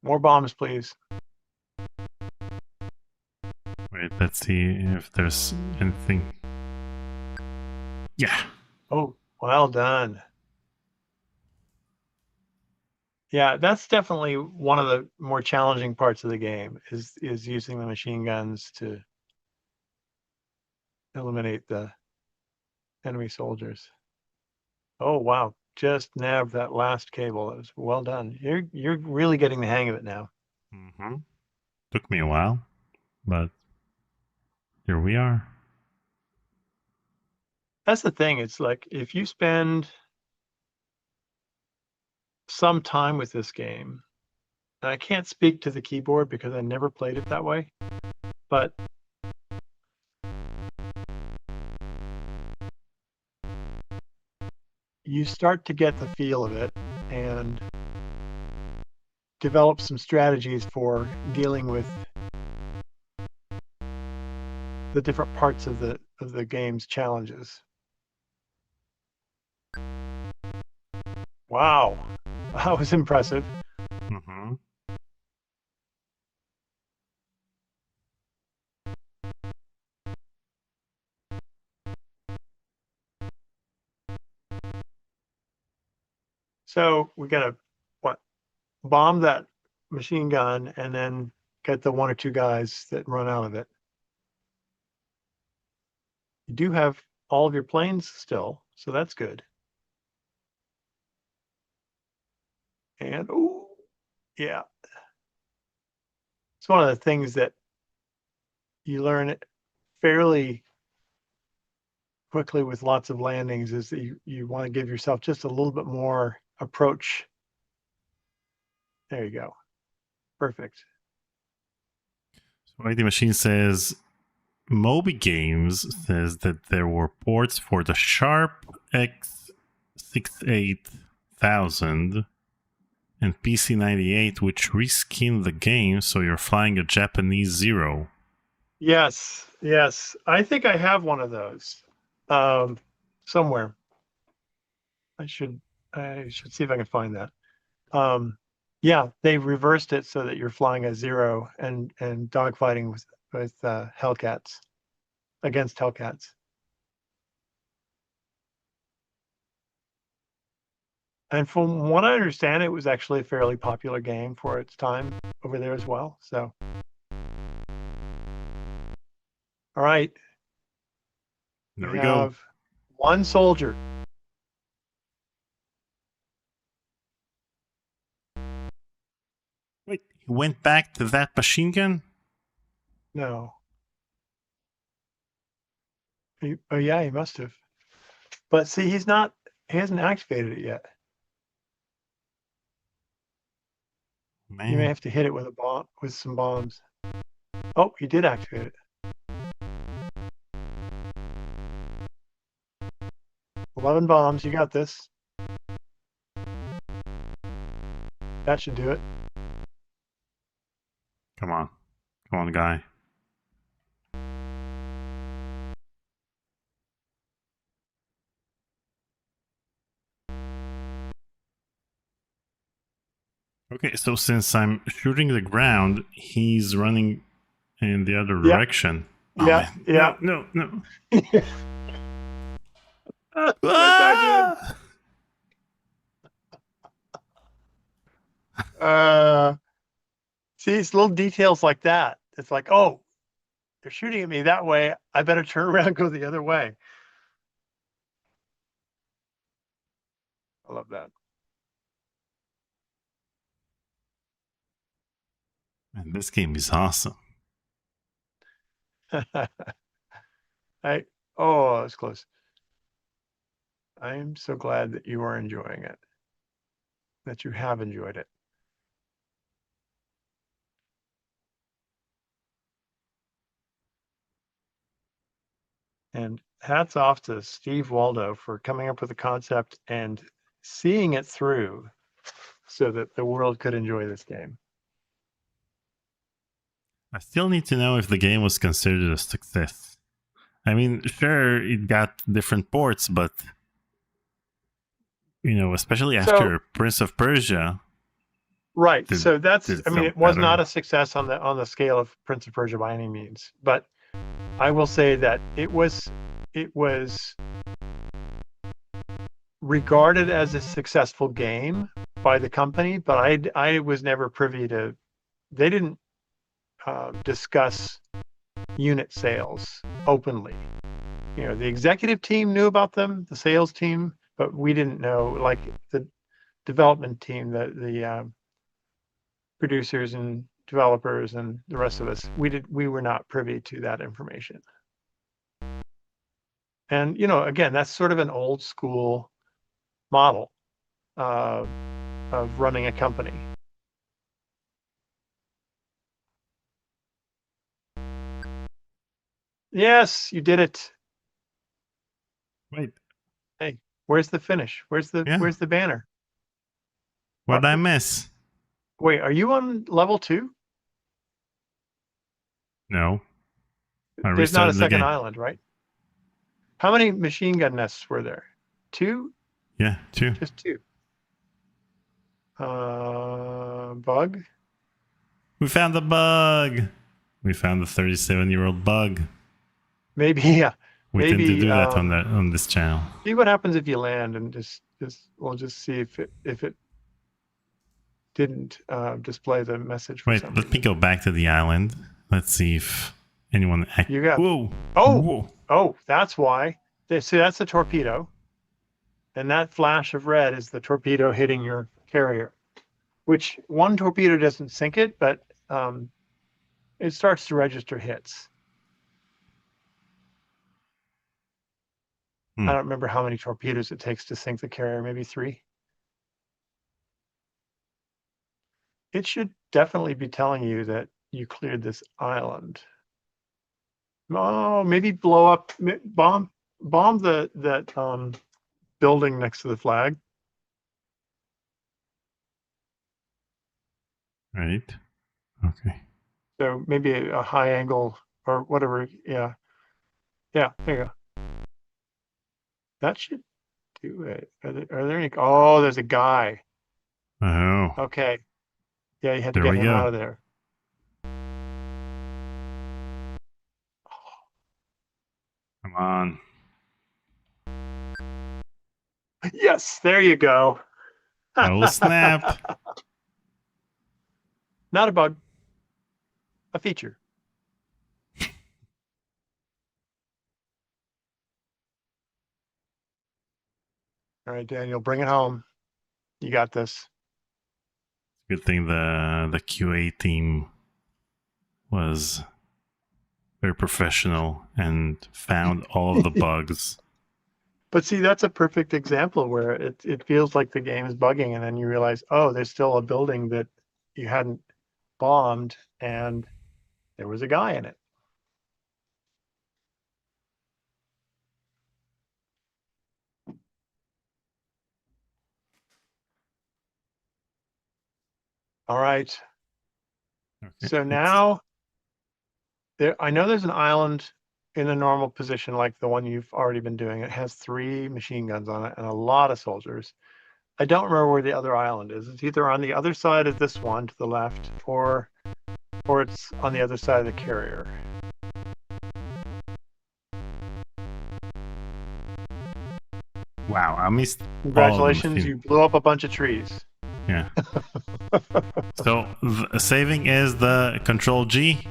More bombs, please. Wait, let's see if there's anything. Yeah. Oh, well done. Yeah, that's definitely one of the more challenging parts of the game is using the machine guns to eliminate the enemy soldiers. Oh wow, just nabbed that last cable. That was well done. You're really getting the hang of it now. Mm-hmm. Took me a while, but here we are. That's the thing. It's like if you spend some time with this game, and I can't speak to the keyboard because I never played it that way, but you start to get the feel of it and develop some strategies for dealing with the different parts of the game's challenges. Wow, that was impressive. Mm-hmm. So we gotta what bomb that machine gun and then get the one or two guys that run out of it. You do have all of your planes still, so that's good. And oh, yeah, it's one of the things that you learn fairly quickly with lots of landings is that you want to give yourself just a little bit more approach. There you go. Perfect. So ID Machine says Moby Games says that there were ports for the Sharp X68000 and PC98 which reskin the game so you're flying a Japanese Zero. Yes, yes. I think I have one of those somewhere. I should see if I can find that. Yeah, they reversed it so that you're flying a Zero and dogfighting with Hellcats against Hellcats. And from what I understand, it was actually a fairly popular game for its time over there as well. So, all right, There we we go. have one soldier. Wait, he went back to that machine gun? No. Oh yeah, he must have. But see, he hasn't activated it yet. You may Man, have to hit it with a bomb, with some bombs. Oh, he did activate it. 11 bombs. You got this. That should do it. come on. Come on, guy. Okay, so since I'm shooting the ground, he's running in the other Yeah, direction. Oh yeah, man. yeah. No, no, no. Went back in. Ah! Uh, See, it's little details like that. It's like, oh, they're shooting at me that way. I better turn around and go the other way. I love that. Man, this game is awesome. I oh, that's close. I am so glad that you are enjoying it, that you have enjoyed it. And hats off to Steve Waldo for coming up with the concept and seeing it through so that the world could enjoy this game. I still need to know if the game was considered a success. I mean, sure, it got different ports, but you know, especially So, after Prince of Persia, right. did So that's, did I mean, some it was not better. a success on the scale of Prince of Persia by any means, but I will say that it was regarded as a successful game by the company, but I was never privy to. They didn't discuss unit sales openly. You know, the executive team knew about them, the sales team but we didn't know, like the development team, the producers and developers and the rest of us, we were not privy to that information. And again, that's sort of an old school model uh, of running a company. Yes, you did it. Wait, Hey, where's the finish? Where's yeah. the banner? What did I miss? Wait, are you on level 2? No, I There's not a restarted the second game. island, right? How many machine gun nests were there? 2? Yeah, 2. Just 2. Bug? We found the bug. We found the 37-year-old bug. Maybe, yeah. We tend to Maybe do that on this channel. see what happens if you land, and we'll just see if it didn't display the message for Wait, some let me reason. go back to the island. Let's see if anyone. You got. Whoa! Oh, Whoa! oh, that's why. See, that's the torpedo, and that flash of red is the torpedo hitting your carrier. Which one torpedo doesn't sink it, but it starts to register hits. I don't remember how many torpedoes it takes to sink the carrier, maybe 3. It should definitely be telling you that you cleared this island. Oh, maybe blow up, bomb that building next to the flag. Right. Okay. So maybe a high angle or whatever. Yeah. Yeah, there you go. That should do it. Are there any? Oh, there's a guy. Oh. Okay. Yeah, you had to There get we him out go. of there. Come on. Yes, there you go. Oh snap! Not a bug, a feature. All right, Daniel, bring it home. You got this. Good thing the QA team was very professional and found all of the bugs. But see, that's a perfect example where it feels like the game is bugging, and then you realize, oh, there's still a building that you hadn't bombed, and there was a guy in it. All right. Okay. So now I know there's an island in a normal position like the one you've already been doing. It has 3 machine guns on it and a lot of soldiers. I don't remember where the other island is. It's either on the other side of this one to the left, or it's on the other side of the carrier. Wow, I missed. Congratulations, you blew up a bunch of trees. Yeah. So saving is the Control G.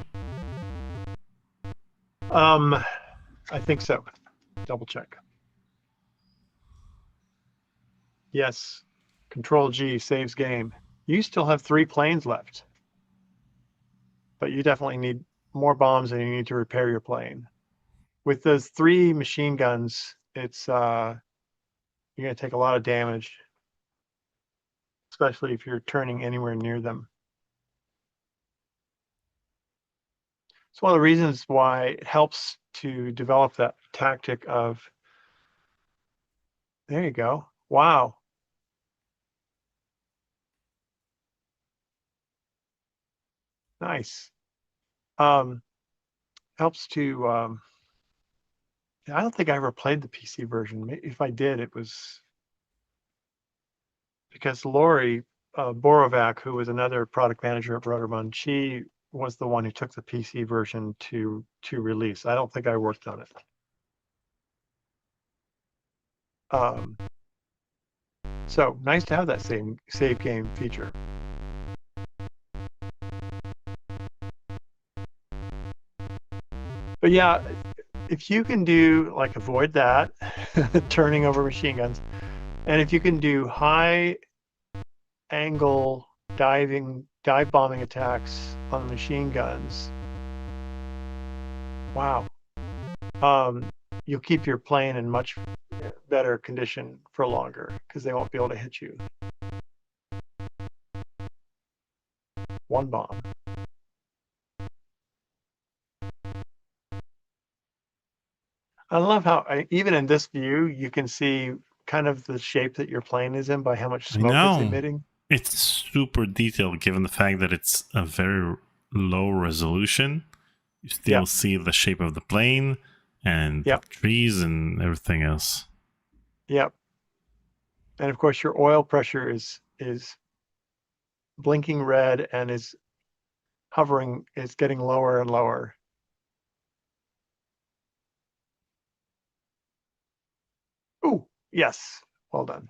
I think so. Double check. Yes. Control G saves game. You still have 3 planes left, but you definitely need more bombs and you need to repair your plane. With those 3 machine guns, it's you're going to take a lot of damage, especially if you're turning anywhere near them. It's one of the reasons why it helps to develop that tactic of, there you go. Wow. Nice. Helps to, I don't think I ever played the PC version. If I did, it was because Lori Borovac, who was another product manager at Rotorbund, she was the one who took the PC version to release. I don't think I worked on it. So nice to have that same save game feature. But yeah, if you can do like avoid that turning over machine guns, And if you can do high angle dive bombing attacks on machine guns, wow. Um, you'll keep your plane in much better condition for longer because they won't be able to hit you. One bomb. I love how even in this view, you can see kind of the shape that your plane is in by how much I smoke it's know. emitting. It's super detailed given the fact that it's a very low resolution. You still Yeah, see the shape of the plane and the yeah, trees and everything else. yeah. And of course, your oil pressure is blinking red and is hovering, is getting lower and lower. Oh, yes. Well done.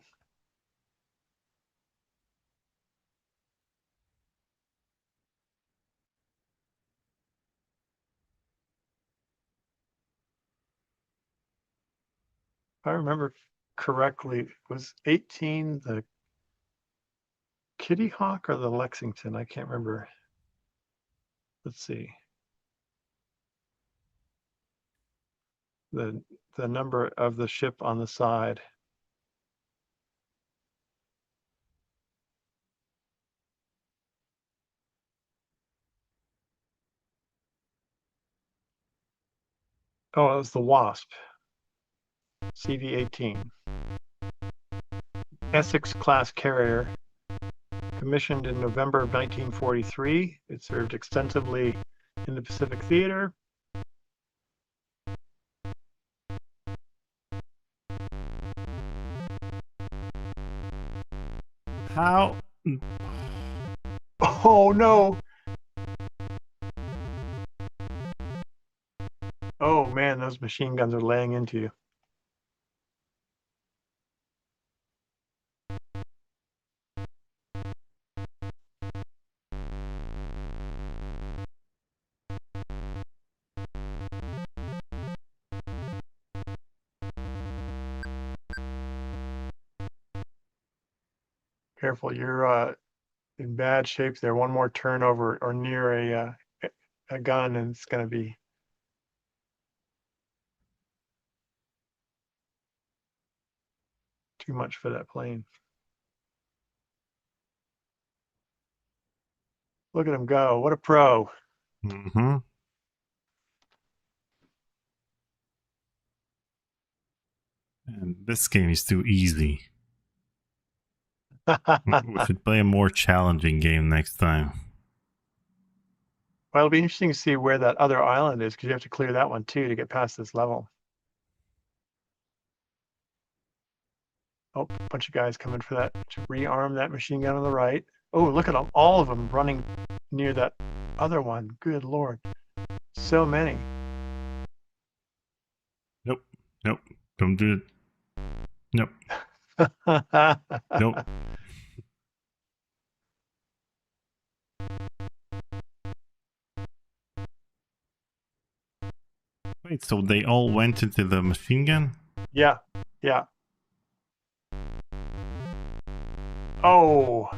If I remember correctly, was 18 the Kitty Hawk or the Lexington? I can't remember. Let's see. The the number of the ship on the side. Oh, it was the Wasp, CV-18. Essex class carrier, commissioned in November of 1943. It served extensively in the Pacific Theater. How? Oh no! Oh man, those machine guns are laying into you. Careful, you're in bad shape there. One more turnover or near a gun, and it's going to be too much for that plane. Look at him go! What a pro! Mm-hmm. And this game is too easy. We should play a more challenging game next time. Well, it'll be interesting to see where that other island is because you have to clear that one too to get past this level. Oh, a bunch of guys coming for that to rearm that machine gun on the right. Oh, look at them, all of them running near that other one. Good Lord. So many. Nope. Nope. Don't do it. Nope. Nope. Wait, so they all went into the machine gun? Yeah, yeah. Oh,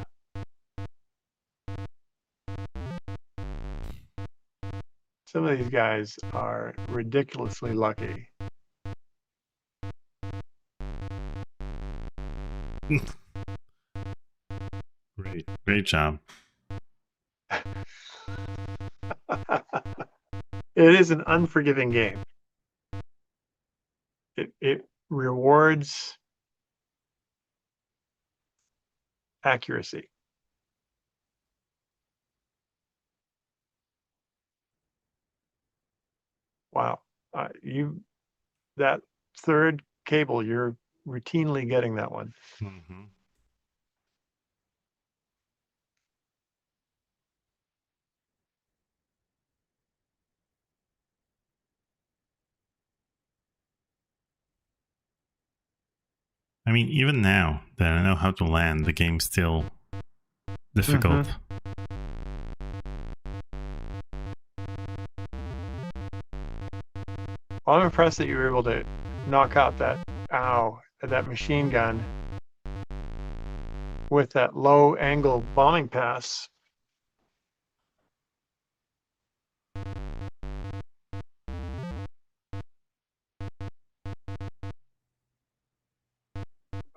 some of these guys are ridiculously lucky. Great. Great job. It is an unforgiving game. It rewards accuracy. Wow. You that third cable, you're routinely getting that one. Mm-hmm. I mean, even now that I know how to land, the game's still difficult. Mm-hmm. Well, I'm impressed that you were able to knock out that machine gun with that low angle bombing pass.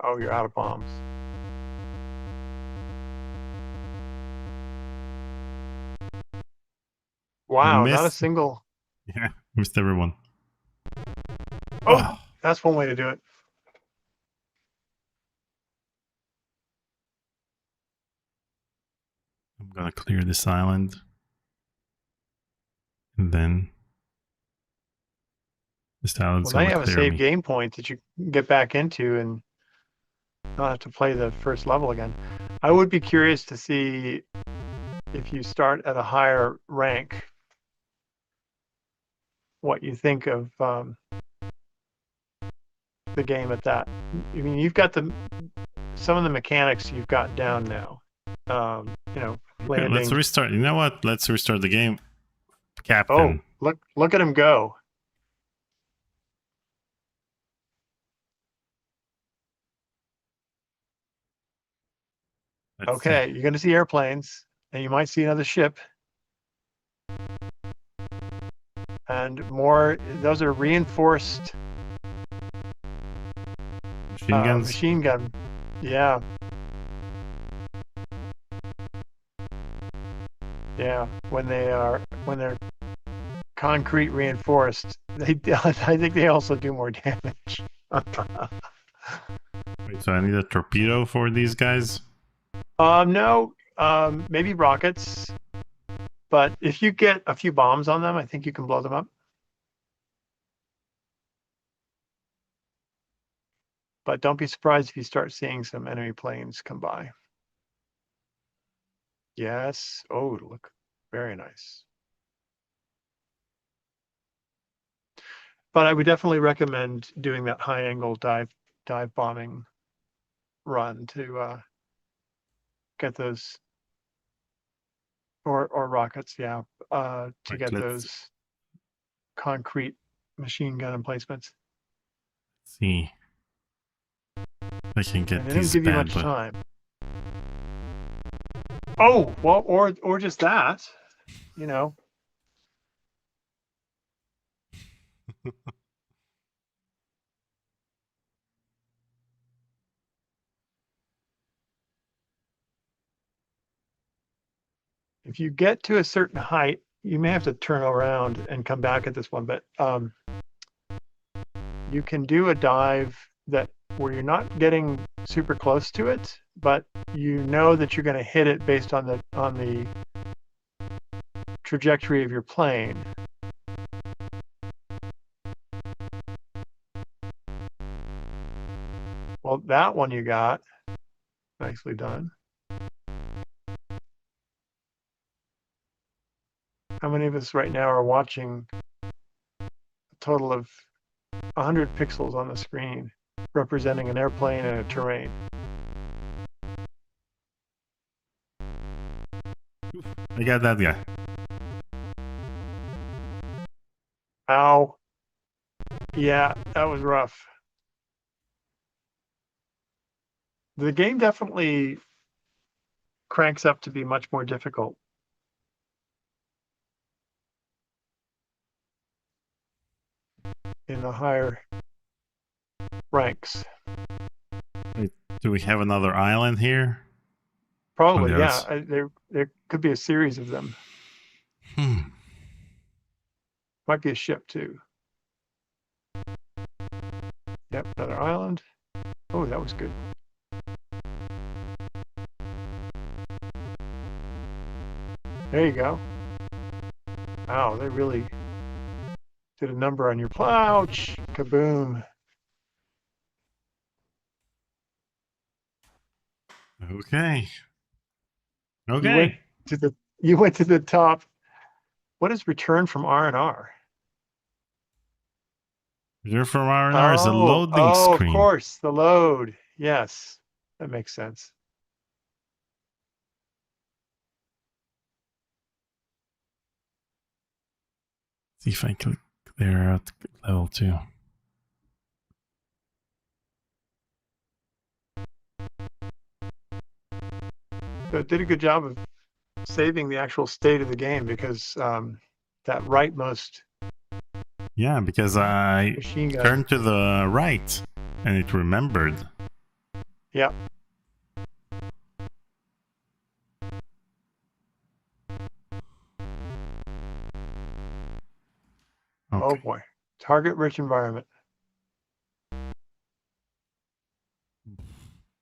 Oh, you're out of bombs. I Wow, not a missed. single. Yeah, missed everyone. Oh, Oh, that's one way to do it. I'm gonna clear this island. And then this island's Well, now you gonna have a clear save me. game point that you can get back into and not have to play the first level again. I would be curious to see if you start at a higher rank, what you think of the game at that. I mean, you've got some of the mechanics you've got down now. You know, Okay, let's landing. restart. You know what? Let's restart the game. Oh, Captain. look at him go. Let's see. Okay, you're going to see airplanes, and you might see another ship, and more. Those are reinforced Machine guns. machine gun. Yeah, yeah. When they're concrete reinforced, they I think they also do more damage. Wait, so I need a torpedo for these guys? No, maybe rockets, but if you get a few bombs on them, I think you can blow them up. But don't be surprised if you start seeing some enemy planes come by. Yes. Oh, look, very nice. But I would definitely recommend doing that high angle dive bombing run to get those, or rockets, yeah, to Right, get let's those concrete machine gun emplacements. see if I can And get they don't these give you bad much boys. time. Oh, well, or just that, you know. If you get to a certain height, you may have to turn around and come back at this one, but you can do a dive that where you're not getting super close to it, but you know that you're going to hit it based on the trajectory of your plane. Well, that one you got. Nicely done. How many of us right now are watching a total of 100 pixels on the screen representing an airplane and a terrain? I got that guy. Ow. Yeah, that was rough. The game definitely cranks up to be much more difficult in the higher ranks. Wait, do we have another island here? On Probably, the yeah. others. There could be a series of them. Might be a ship too. Yep, another island. Oh, that was good. There you go. Wow, they really did a number on your ouch. Kaboom. Okay. You went Okay. to the top. What is return from R&R? Here from R&R is a Oh, loading of screen. course, the load. Yes, that makes sense. See if I can clear out level 2. So it did a good job of saving the actual state of the game because that rightmost Yeah, because I machine gun. turned to the right and it remembered. Yeah. Okay. Oh boy. Target rich environment.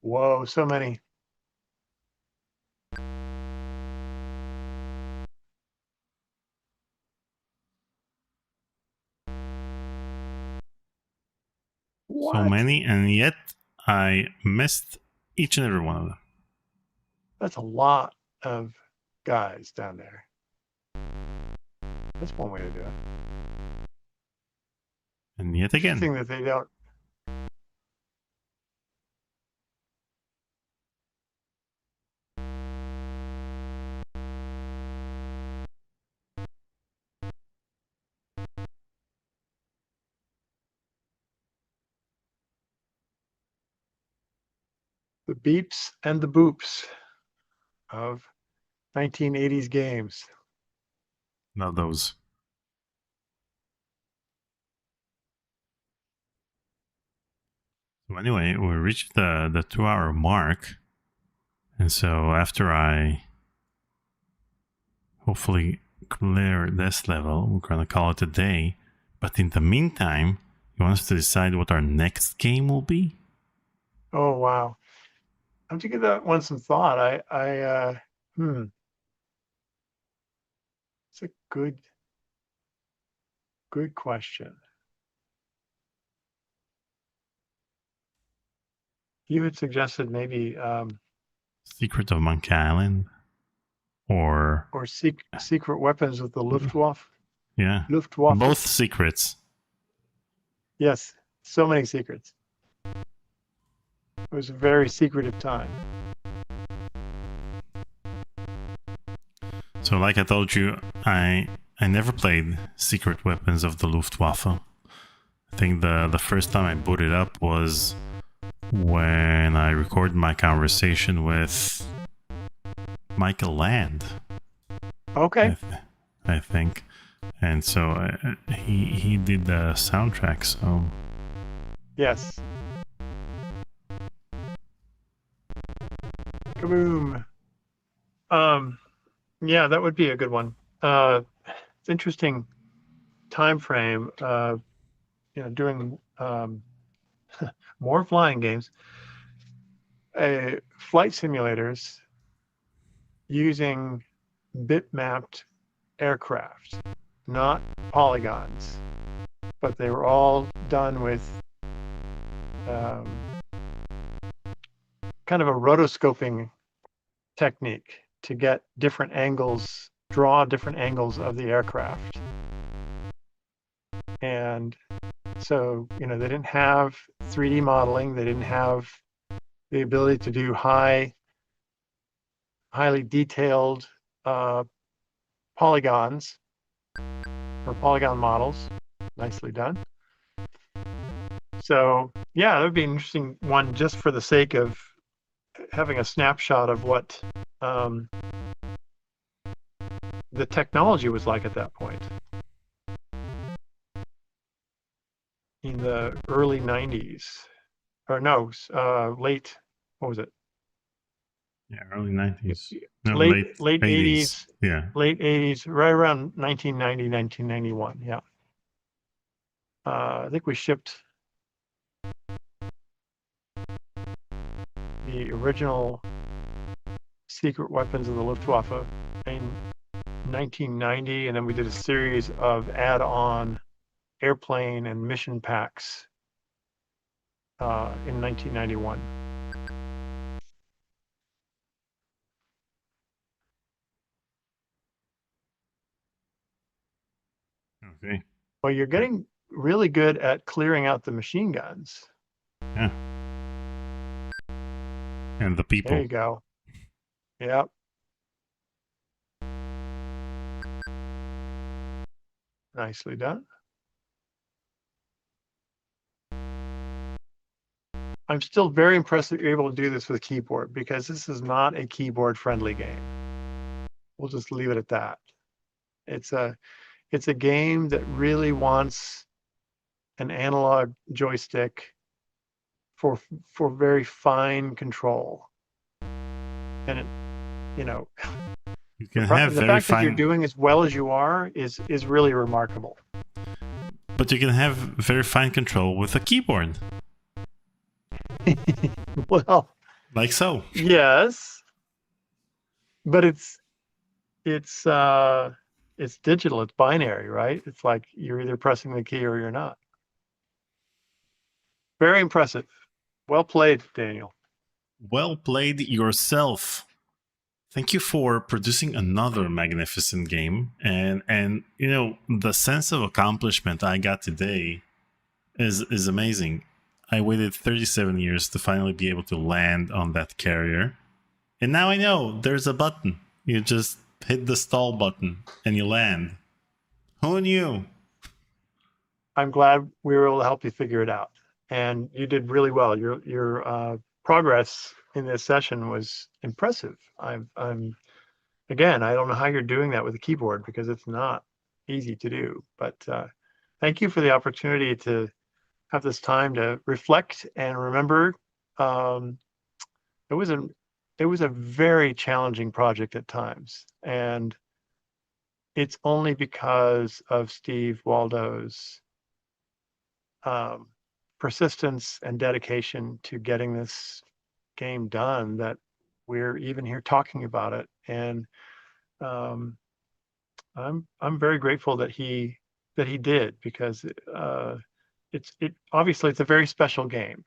Whoa, so many. So What? many, and yet I missed each and every one of them. That's a lot of guys down there. That's one way to do it. And yet again. Interesting that they don't. The beeps and the boops of 1980s games. Love those. So anyway, we reached the 2 hour mark. And so after I hopefully clear this level, we're gonna call it a day. But in the meantime, you want us to decide what our next game will be? Oh wow. I have to give that one some thought. It's a good question. You had suggested maybe Secret of Monkey Island? Or secret weapons with the Luftwaffe. yeah. Luftwaffe. Both secrets. Yes, so many secrets. It was a very secretive time. So like I told you, I never played Secret Weapons of the Luftwaffe. I think the first time I booted up was when I recorded my conversation with Michael Land. Okay. I think, and so he did the soundtrack. So Yes. Kaboom. Yeah, that would be a good one. It's interesting time frame. Doing more flying games, flight simulators using bitmapped aircraft, not polygons, but they were all done with kind of a rotoscoping technique to get different angles, draw different angles of the aircraft. And so, they didn't have 3D modeling. They didn't have the ability to do highly detailed polygons or polygon models. Nicely done. So yeah, that would be an interesting one just for the sake of having a snapshot of what the technology was like at that point in the early 90s. Or no, late, what was it? yeah, early 90s. No, late 80s. 80s. Yeah. Late 80s, right around 1990, 1991. Yeah. I think we shipped the original Secret Weapons of the Luftwaffe in 1990, and then we did a series of add-on airplane and mission packs in 1991. Okay. Well, you're getting really good at clearing out the machine guns. Yeah. And the people. There you go. Yep. Nicely done. I'm still very impressed that you're able to do this with a keyboard, because this is not a keyboard friendly game. We'll just leave it at that. It's a game that really wants an analog joystick for very fine control. And it, you know, You can have the very fact that you're fine, doing as well as you are is really remarkable. but you can have very fine control with a keyboard, Well, like so. yes, but it's digital, it's binary, right? It's like you're either pressing the key or you're not. Very impressive. Well played, Daniel. Well played yourself. Thank you for producing another magnificent game, and you know, the sense of accomplishment I got today is amazing. I waited 37 years to finally be able to land on that carrier, and now I know there's a button. You just hit the stall button and you land. Who knew? I'm glad we were able to help you figure it out, and you did really well. Your progress in this session was impressive. I'm again, I don't know how you're doing that with a keyboard, because it's not easy to do. But thank you for the opportunity to have this time to reflect and remember. Um, it was a very challenging project at times, and it's only because of Steve Waldo's um, persistence and dedication to getting this game done that we're even here talking about it. And um, I'm very grateful that he did, because it obviously it's a very special game.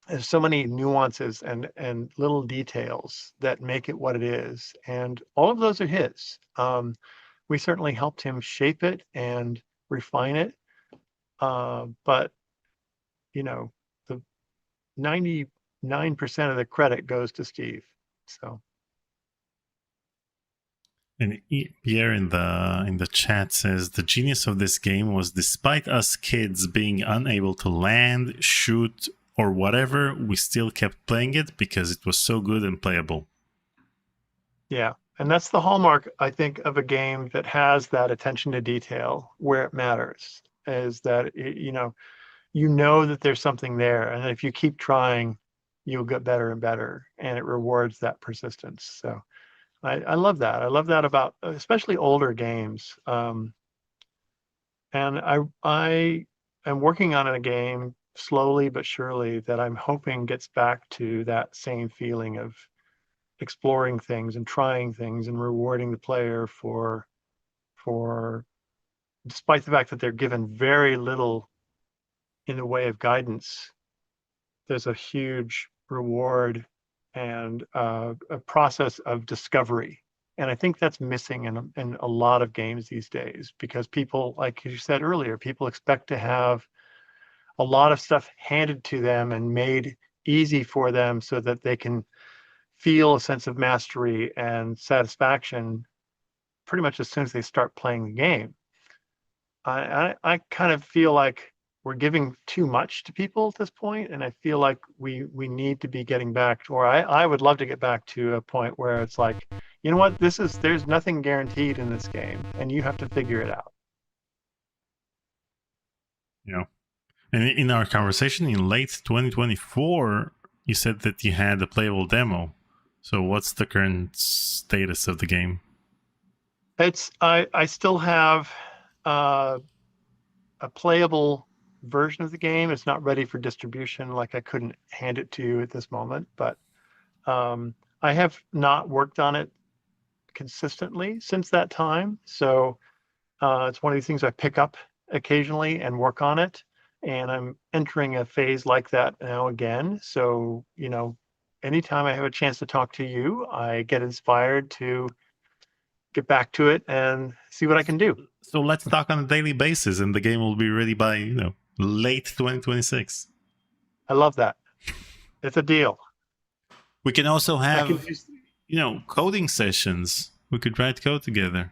There's so many nuances and little details that make it what it is, and all of those are his. We certainly helped him shape it and refine it, but you know, the 99% of the credit goes to Steve. So And Pierre in the chat says the genius of this game was, despite us kids being unable to land, shoot, or whatever, we still kept playing it because it was so good and playable. yeah, and that's the hallmark, I think, of a game that has that attention to detail where it matters. Is that you know that there's something there, and if you keep trying, you'll get better and better, and it rewards that persistence. So I love that. I love that about especially older games. And I am working on a game slowly but surely that I'm hoping gets back to that same feeling of exploring things and trying things and rewarding the player for despite the fact that they're given very little in the way of guidance, there's a huge reward and a process of discovery. And I think that's missing in a lot of games these days, because people, like you said earlier, people expect to have a lot of stuff handed to them and made easy for them so that they can feel a sense of mastery and satisfaction pretty much as soon as they start playing the game. I kind of feel like we're giving too much to people at this point, and I feel like we need to be getting back to, or I would love to get back to a point where it's like, you know what, there's nothing guaranteed in this game, and you have to figure it out. Yeah. And in our conversation in late 2024, you said that you had a playable demo. So what's the current status of the game? I still have a playable version of the game. It's not ready for distribution. Like, I couldn't hand it to you at this moment, but I have not worked on it consistently since that time. So it's one of these things I pick up occasionally and work on it. And I'm entering a phase like that now again. So, anytime I have a chance to talk to you, I get inspired to get back to it and see what I can do. So let's talk on a daily basis, and the game will be ready by, late 2026. I love that. It's a deal. We can also have, coding sessions. We could write code together.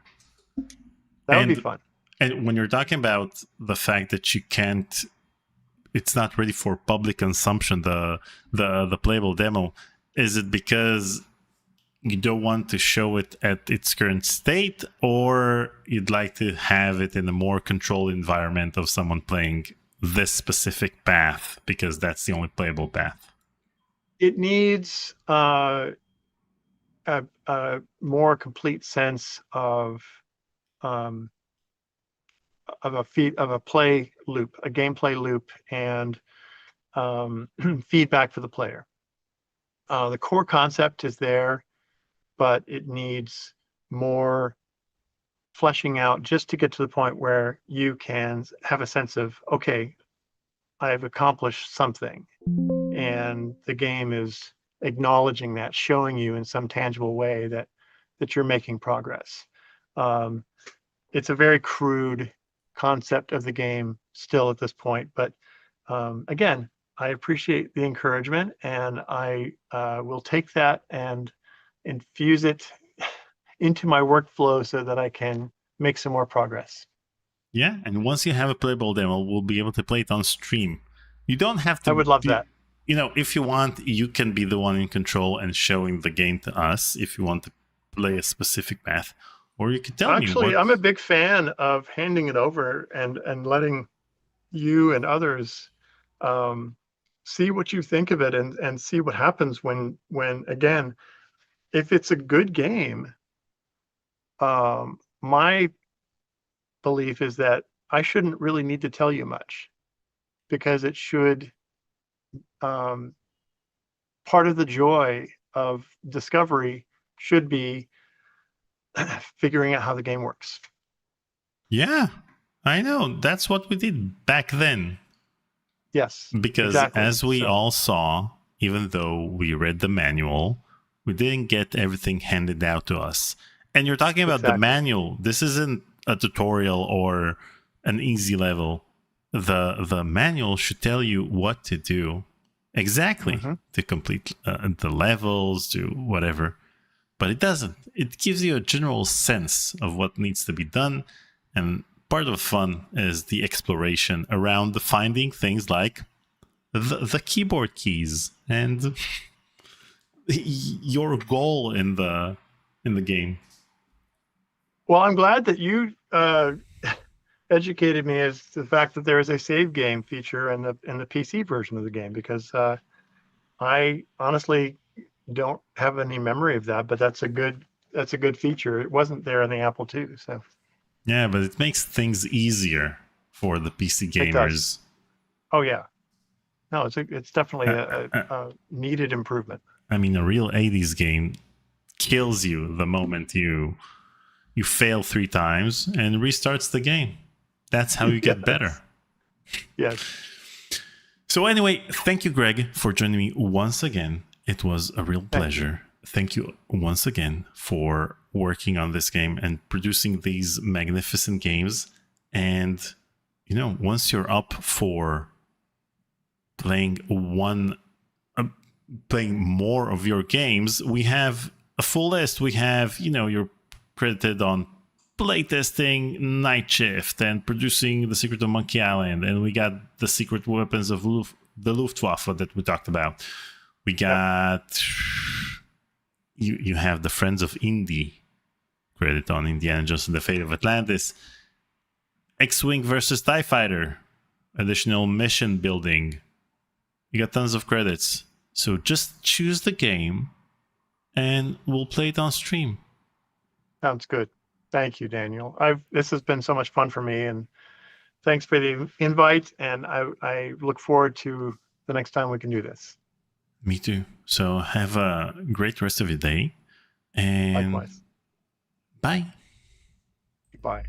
That would be fun. And when you're talking about the fact that you can't, it's not ready for public consumption, the playable demo? Is it because you don't want to show it at its current state, or you'd like to have it in a more controlled environment of someone playing this specific path because that's the only playable path? It needs a more complete sense of a play loop, a gameplay loop, and feedback for the player. The core concept is there, but it needs more fleshing out just to get to the point where you can have a sense of, okay, I've accomplished something, and the game is acknowledging that, showing you in some tangible way that you're making progress. It's a very crude concept of the game still at this point, but again, I appreciate the encouragement, and I will take that and infuse it into my workflow so that I can make some more progress. Yeah, and once you have a playable demo, we'll be able to play it on stream. You don't have to. I would love that. You know, if you want, you can be the one in control and showing the game to us if you want to play a specific path, or you can tell me. Actually, I'm a big fan of handing it over and letting you and others see what you think of it, and see what happens when again, if it's a good game. My belief is that I shouldn't really need to tell you much, because it should, part of the joy of discovery should be figuring out how the game works. Yeah, I know. That's what we did back then. Yes, because exactly. As we all saw, even though we read the manual, we didn't get everything handed out to us. And you're talking about the manual. This isn't a tutorial or an easy level. The manual should tell you what to do exactly to complete the levels, to whatever. But it doesn't. It gives you a general sense of what needs to be done. And part of the fun is the exploration around finding things like the keyboard keys and your goal in the game. Well, I'm glad that you educated me as to the fact that there is a save game feature in the PC version of the game, because I honestly don't have any memory of that, but that's a good feature. It wasn't there in the Apple II, so. Yeah, but it makes things easier for the PC gamers. It does. Oh yeah, no, it's definitely a needed improvement. I mean, a real 80s game kills you the moment you fail 3 times and restarts the game. That's how you get better. Yes. So anyway, thank you, Greg, for joining me once again. It was a real pleasure. Thank you once again for working on this game and producing these magnificent games. And, you know, once you're up for playing more of your games, we have a full list. We have, you know, you're credited on playtesting Night Shift and producing The Secret of Monkey Island, and we got the secret weapons of the Luftwaffe that we talked about. We got you have the Friends of Indy credit on Indiana Jones and the Fate of Atlantis, X-Wing versus TIE Fighter, additional mission building. You got tons of credits. So just choose the game and we'll play it on stream. Sounds good. Thank you, Daniel. This has been so much fun for me, and thanks for the invite, and I look forward to the next time we can do this. Me too. So have a great rest of your day. And likewise. Bye. Bye.